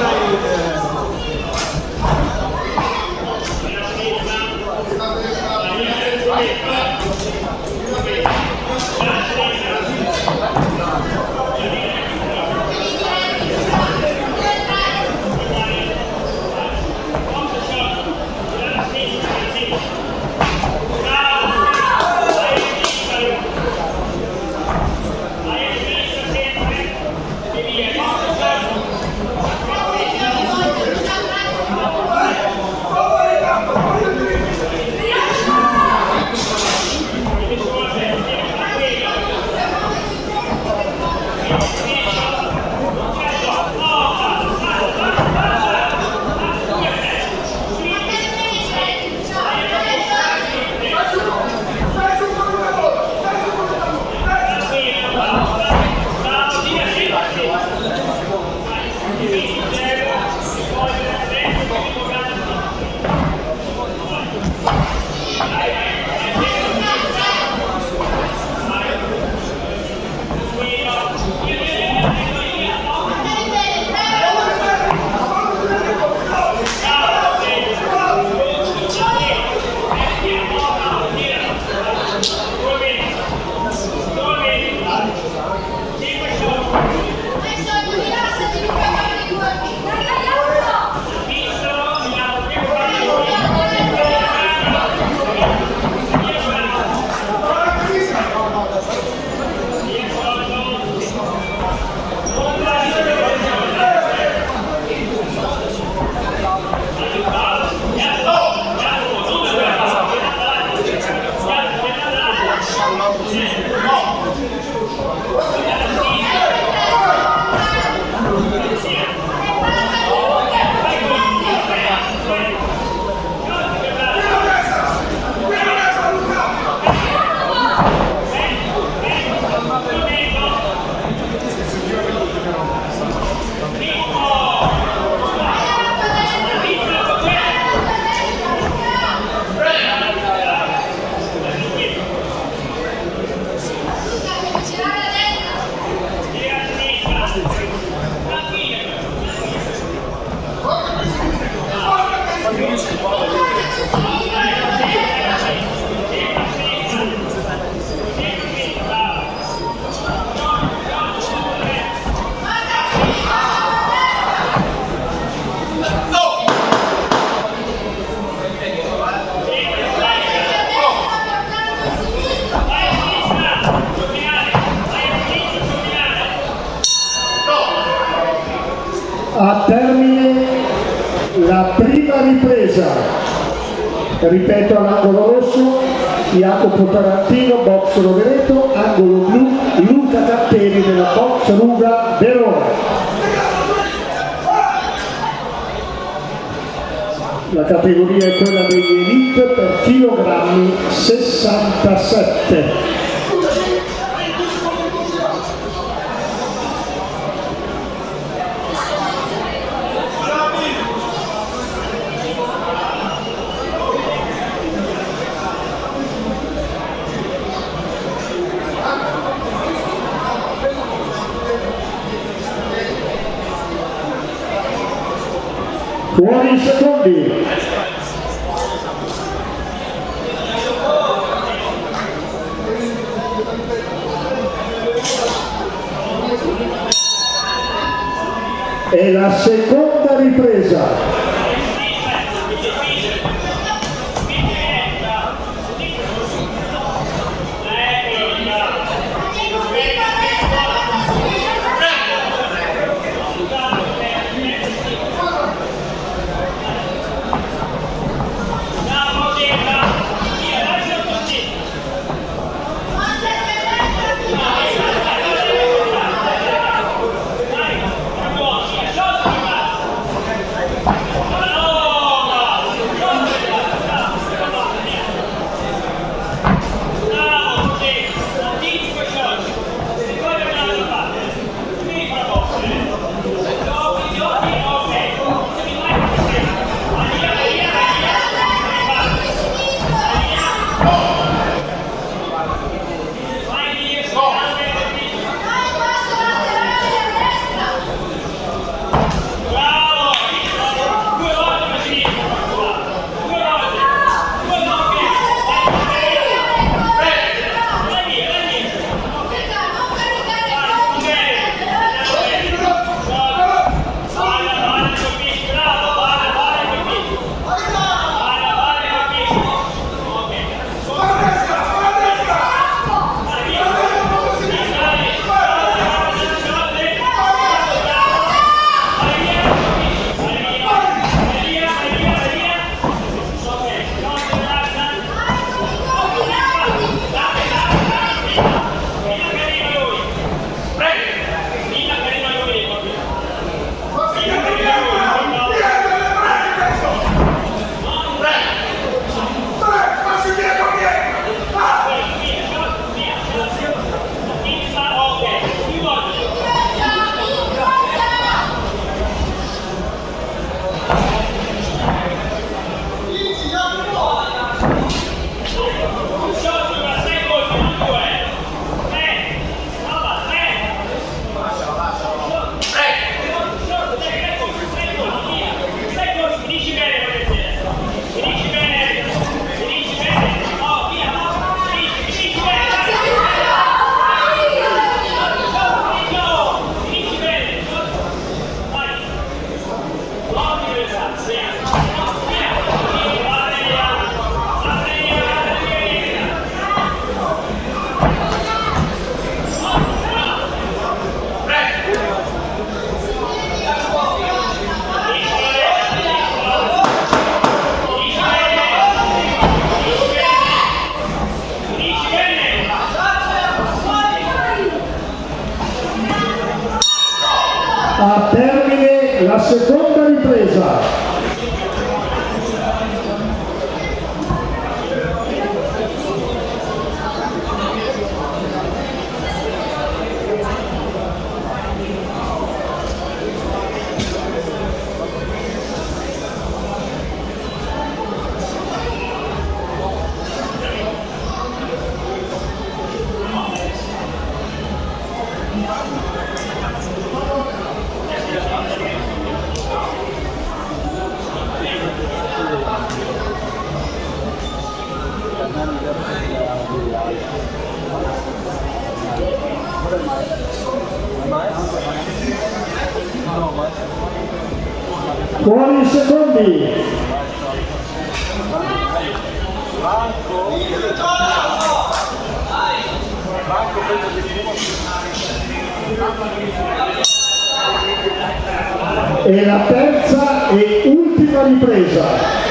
A termine la prima ripresa, ripeto, all'angolo rosso Jacopo Tarantino, box Rovereto, angolo blu Luca Canteri della box Ruga Verona. La categoria è quella degli elite per chilogrammi 67. Fuori i secondi. E la seconda ripresa. A termine la seconda ripresa. Fuori i secondi. E la terza e ultima ripresa.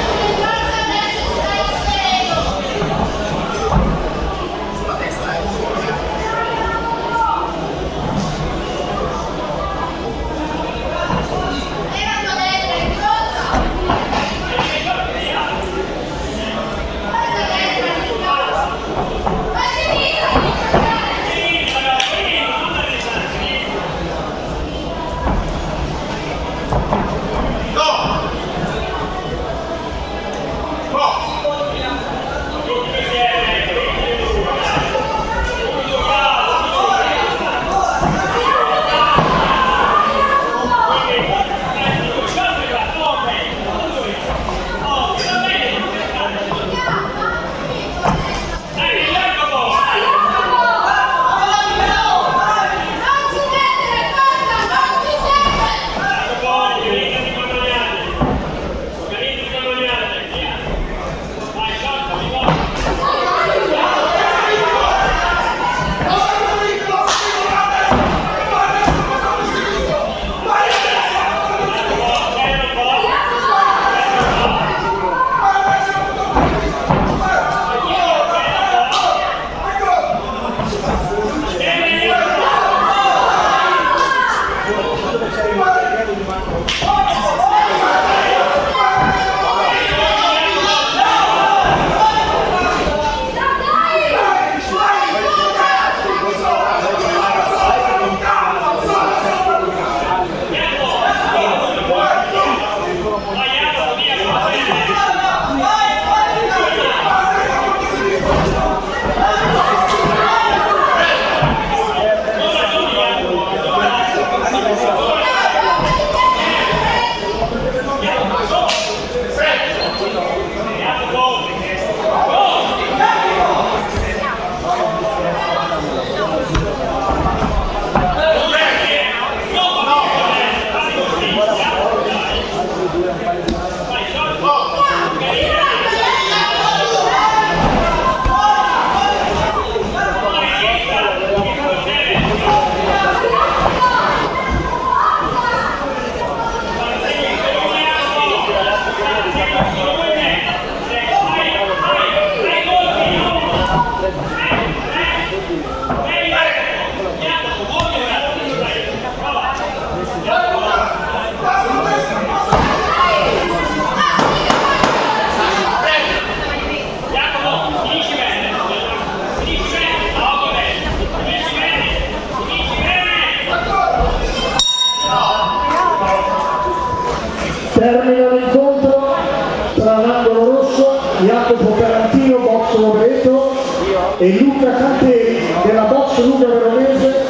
e Luca Canteri della box Luca Veronese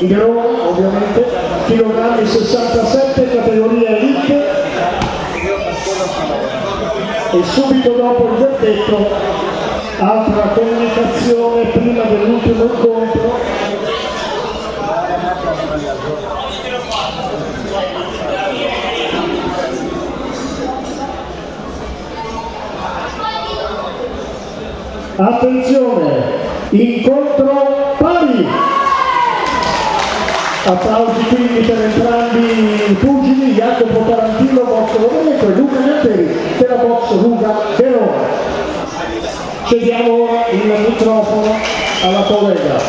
di Verona, ovviamente, chilogrammi 67, categoria elite. E subito dopo il verdetto, altra comunicazione prima dell'ultimo incontro. Attenzione, incontro pari. Applausi quindi per entrambi i pugili, Jacopo Tarantino, box Rovereto, e Luca Canteri della box Luca Verona. Cediamo ora il microfono alla collega,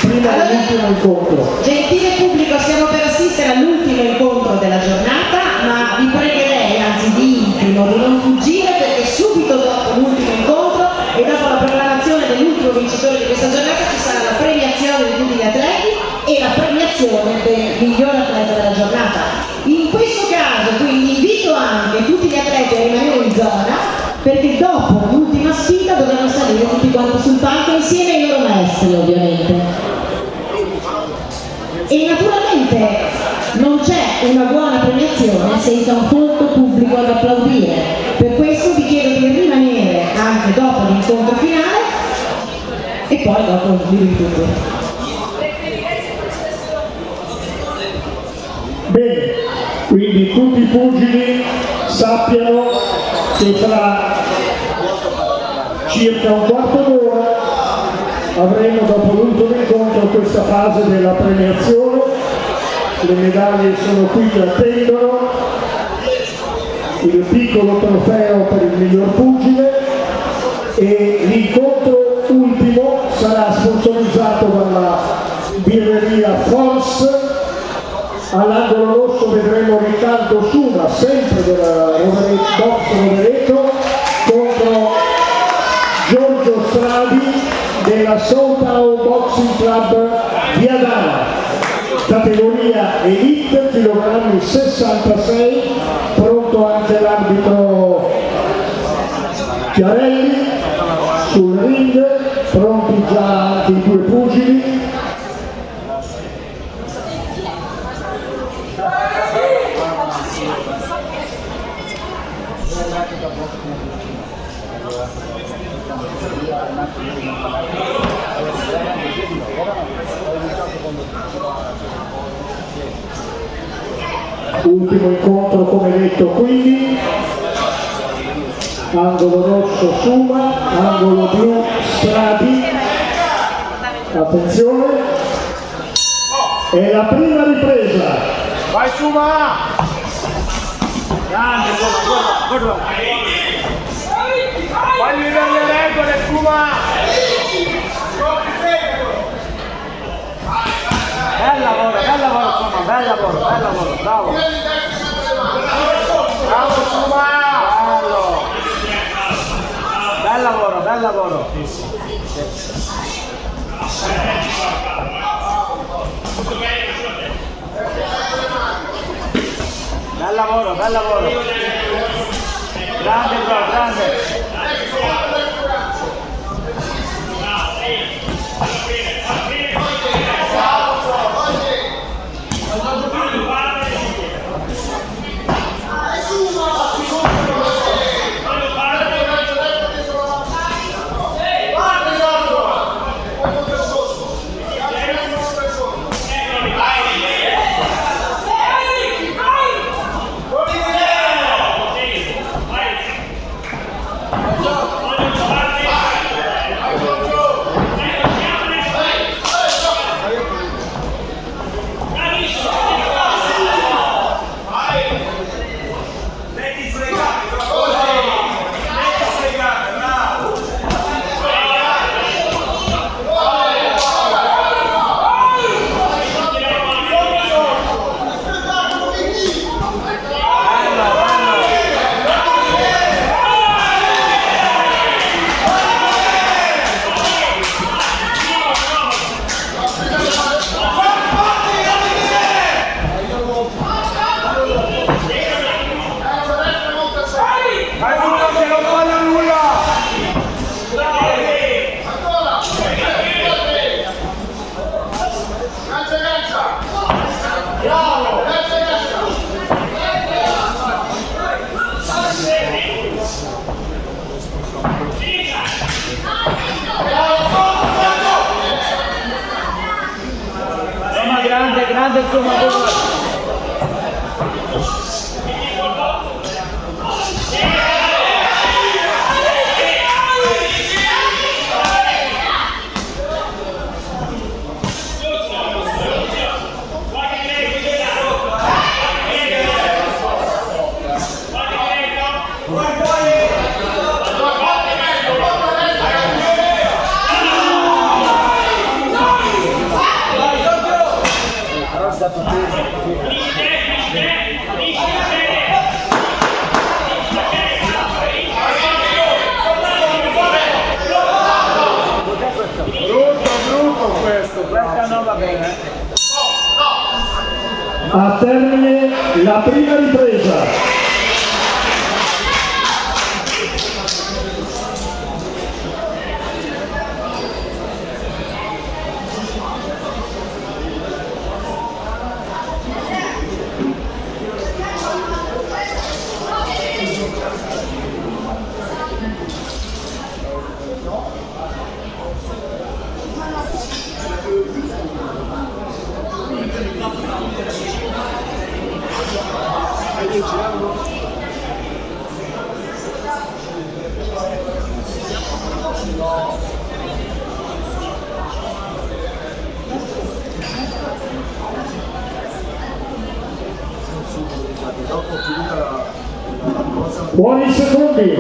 prima dell'ultimo incontro. Gentile pubblico, stiamo per assistere all'ultimo incontro della giornata, ma vi pregherei, anzi vi intimo, di non fuggire, perché subito dopo l'ultimo incontro e dopo la proclamazione dell'ultimo vincitore di questa giornata ci sarà la premiazione di tutti gli atleti e la premiazione del miglior atleta della giornata. In questo caso quindi invito anche tutti gli atleti a rimanere in zona, perché dopo l'ultima sfida dovranno salire tutti quanti sul palco insieme ai loro maestri, ovviamente. E naturalmente non c'è una buona premiazione senza un folto pubblico ad applaudire. Per questo vi chiedo di rimanere anche dopo l'incontro finale e poi dopo vi ripeto. Bene, quindi tutti i pugili sappiano che tra circa un quarto d'ora avremo, dopo l'ultimo incontro, questa fase della premiazione. Le medaglie sono qui che attendono, il piccolo trofeo per il miglior pugile, e l'incontro ultimo sarà sponsorizzato dalla birreria Force. All'angolo rosso vedremo Riccardo Suma, sempre della box Rovereto, contro Giorgio Stradi della Southampton Boxing Club di Adana, categoria elite, chilogrammi 66, pronto anche l'arbitro Chiarelli sul ring, pronti già anche i due pugili. Ultimo incontro, come detto, quindi angolo rosso Suma, angolo blu Stradi. Attenzione, è la prima ripresa. Vai Suma! Grande, guarda! Fagli vedere le regole, Suma! Bel lavoro Suma, bel lavoro, bravo! Bravo Suma! Bello! Bel lavoro! Bel lavoro! Grande bro, grande! Guarda il fumatore. Questa non va bene. A termine la prima ripresa. Buoni secondi.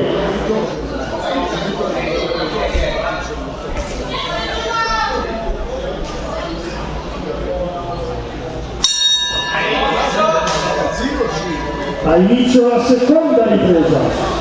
Ha inizio la seconda ripresa.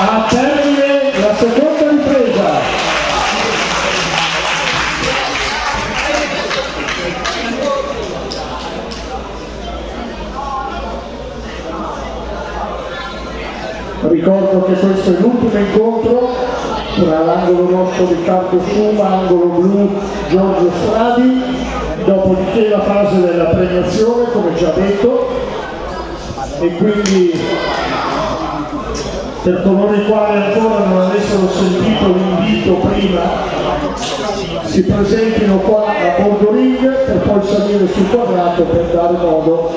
A termine la seconda ripresa. Ricordo che questo è l'ultimo incontro tra l'angolo rosso Riccardo Suma, angolo blu Giorgio Stradi, dopodiché la fase della premiazione, come già detto, e quindi per coloro i quali ancora non avessero sentito l'invito prima, si presentino qua a bordo ring per poi salire sul quadrato per dare modo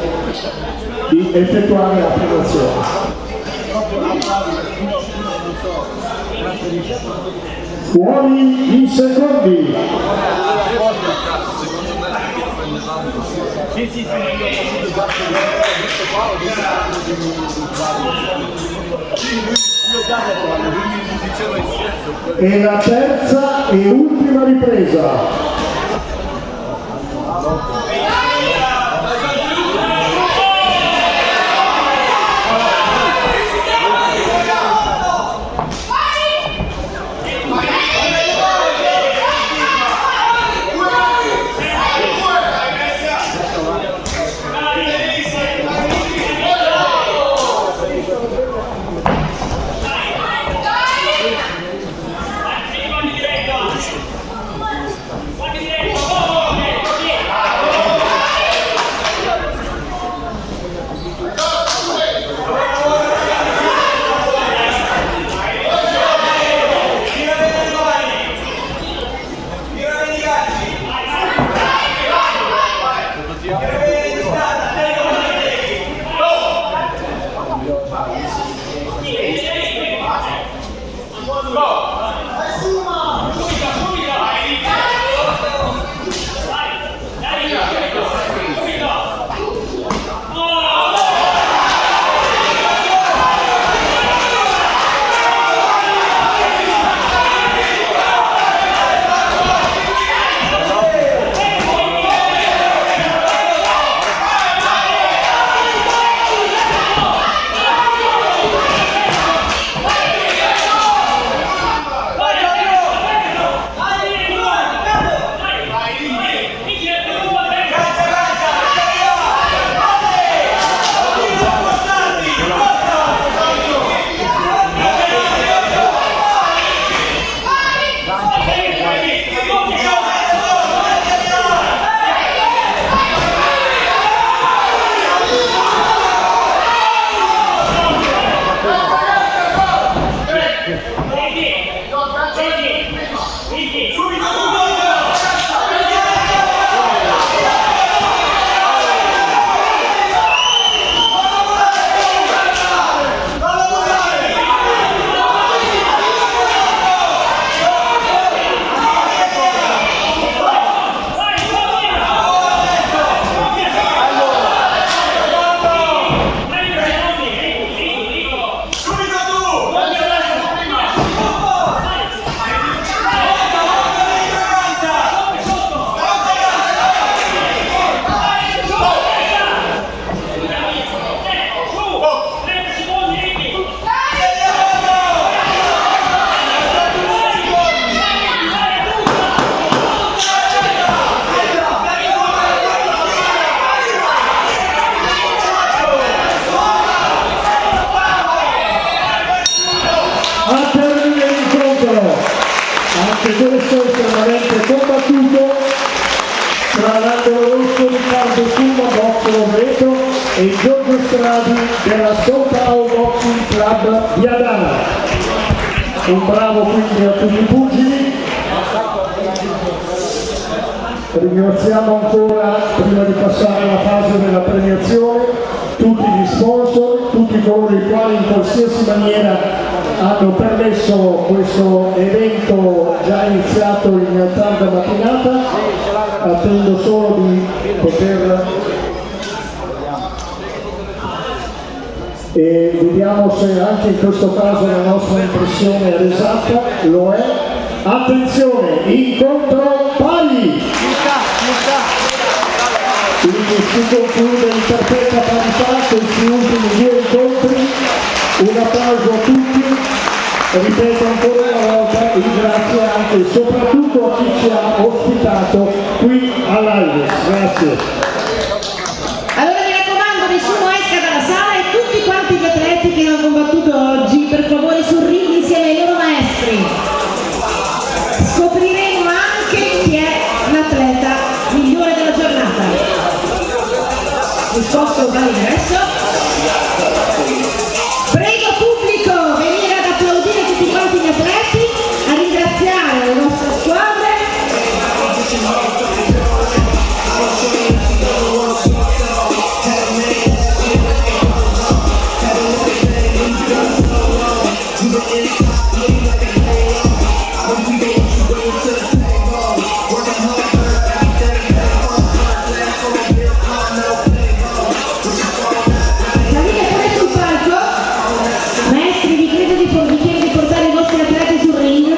di effettuare la premiazione. Fuori in secondi. E la terza e ultima ripresa. Questo estremamente combattuto tra l'angolo rosso Riccardo Suma, box retro, e Giorgio Stradi della Soutao Boxing Club di Adana. Un bravo quindi a tutti i pugili. Ringraziamo ancora, prima di passare alla fase della premiazione, tutti gli sponsor, tutti coloro i quali in qualsiasi maniera hanno permesso questo evento già iniziato in tarda mattinata. Attendo solo di poter e vediamo se anche in questo caso la nostra impressione è esatta. Lo è. Attenzione, incontro pari! Quindi si conclude in perfetta parità questi ultimi due incontri. Un applauso a tutti, ripeto ancora una volta il grazie anche e soprattutto a chi ci ha ospitato qui all'Alves. Grazie. Allora mi raccomando, nessuno esca dalla sala e tutti quanti gli atleti che hanno combattuto oggi posto dall'ingresso. Prego pubblico venire ad applaudire tutti quanti gli atleti, a ringraziare le nostre squadre. Salite pure sul palco, maestri, vi chiedo di portare i vostri atleti sul ring.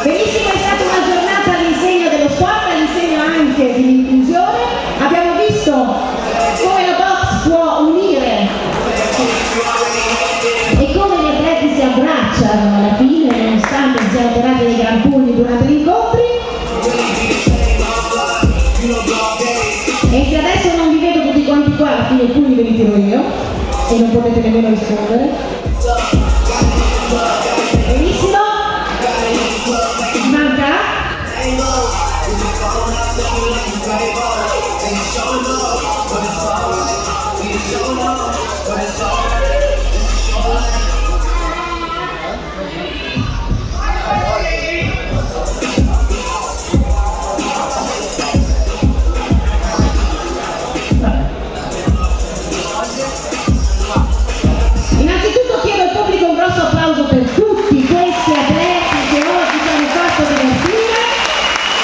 Benissimo, è stata una giornata all'insegno dello sport, all'insegno anche dell'inclusione. Abbiamo visto come la box può unire e come gli atleti si abbracciano alla fine, nonostante si siano tirati dei gran pugni durante gli incontri. E se adesso non vi vedo tutti quanti qua, alla fine i pugni ve li tiro io e non potete nemmeno rispondere. Benissimo. Manca? Innanzitutto chiedo al pubblico un grosso applauso per tutti questi atleti che oggi ci hanno fatto divertire,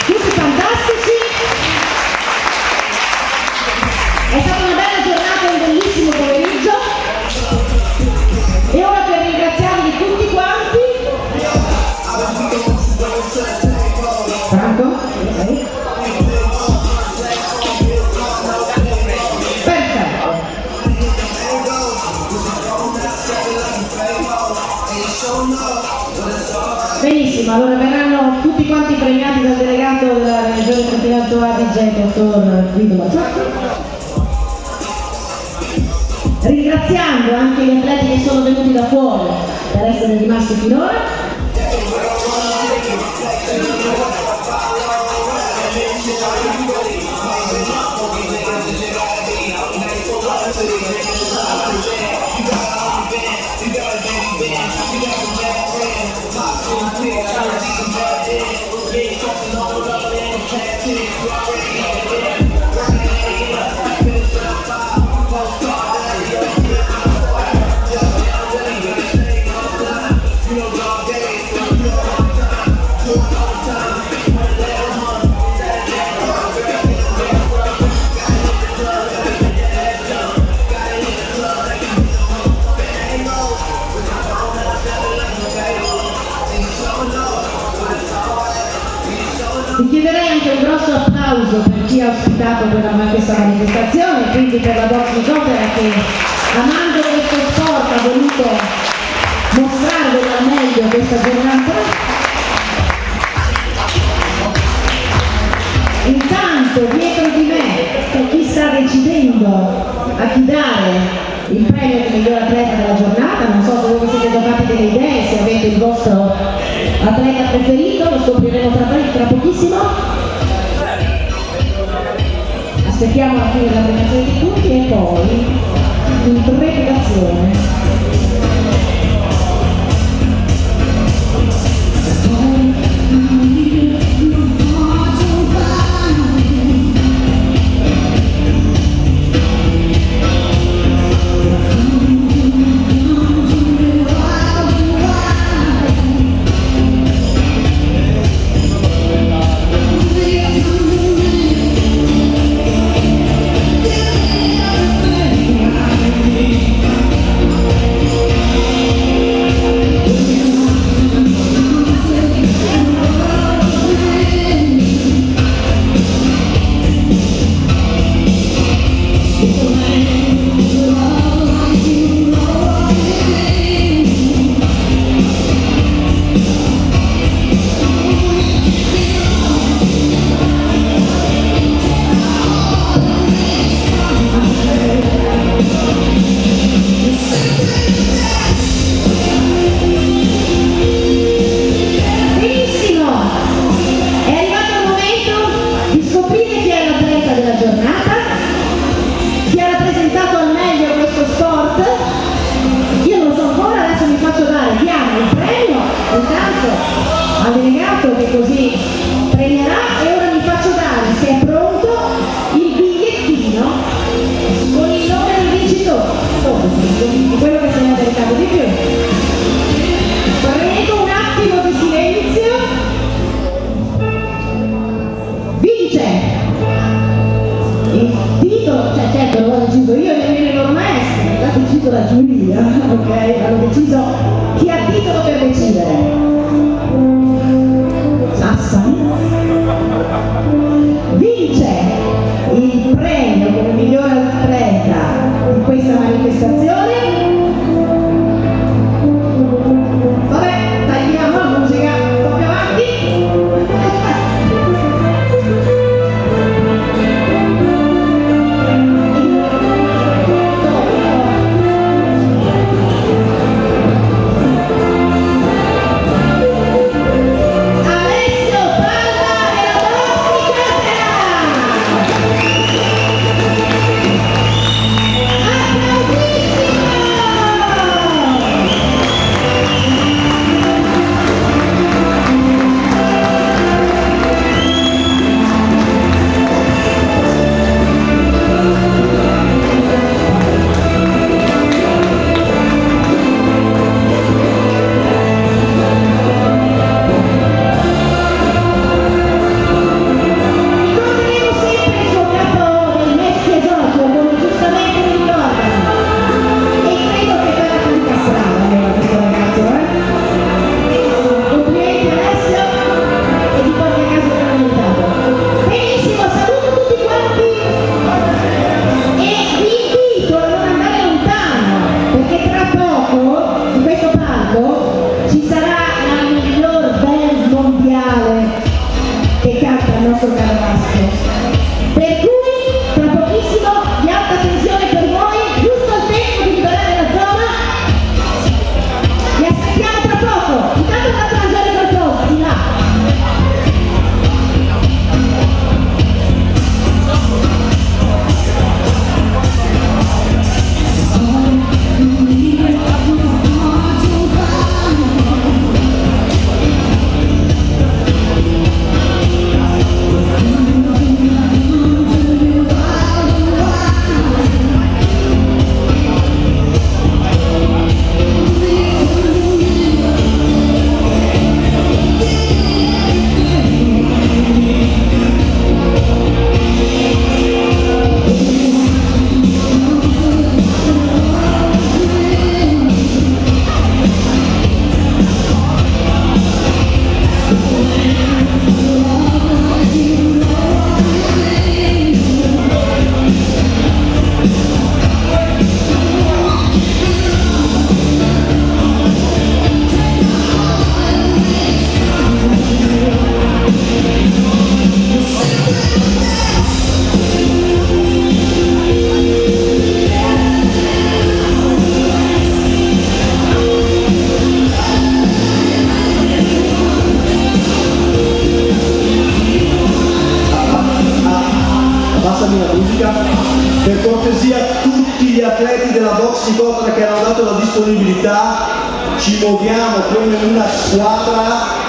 tutti fantastici. È stata una bella giornata, un bellissimo pomeriggio. E ora per ringraziarvi tutti quanti. Franco? Ok. Perfetto. Benissimo, allora verranno tutti quanti premiati dal delegato della Regione Trentino-Alto Adige, dottor Guido Mazzocchi, ringraziando anche gli atleti che sono venuti da fuori per essere rimasti finora. Vi chiederei anche un grosso applauso per chi ha ospitato questa manifestazione, quindi per la Box Nicotera che, amando questo sport, ha voluto mostrarvelo al meglio questa giornata. Intanto dietro di me c'è chi sta decidendo a chi dare il premio di miglior atleta della giornata. Non so se voi siete dotati delle idee, se avete il vostro atleta preferito, lo scopriremo tra pochissimo. Aspettiamo la fine della premiazione di tutti e poi l'interpretazione. giuria, ok? Hanno deciso chi ha titolo per decidere. Sassari vince il premio come miglior atleta di questa manifestazione. Vabbè, tagliamo la musica, proprio avanti. Alessio Palla e la Bossi Passami la musica. Per cortesia, tutti gli atleti della box Nicotra che hanno dato la disponibilità, ci muoviamo come una squadra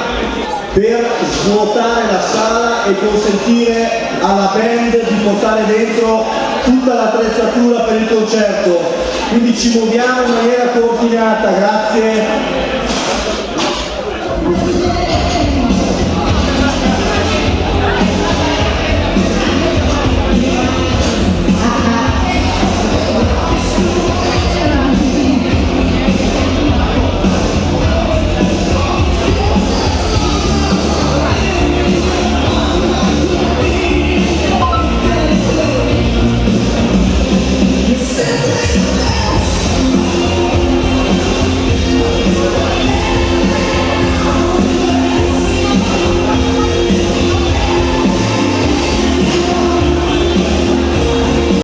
per svuotare la sala e consentire alla band di portare dentro tutta l'attrezzatura per il concerto. Quindi ci muoviamo in maniera coordinata, grazie.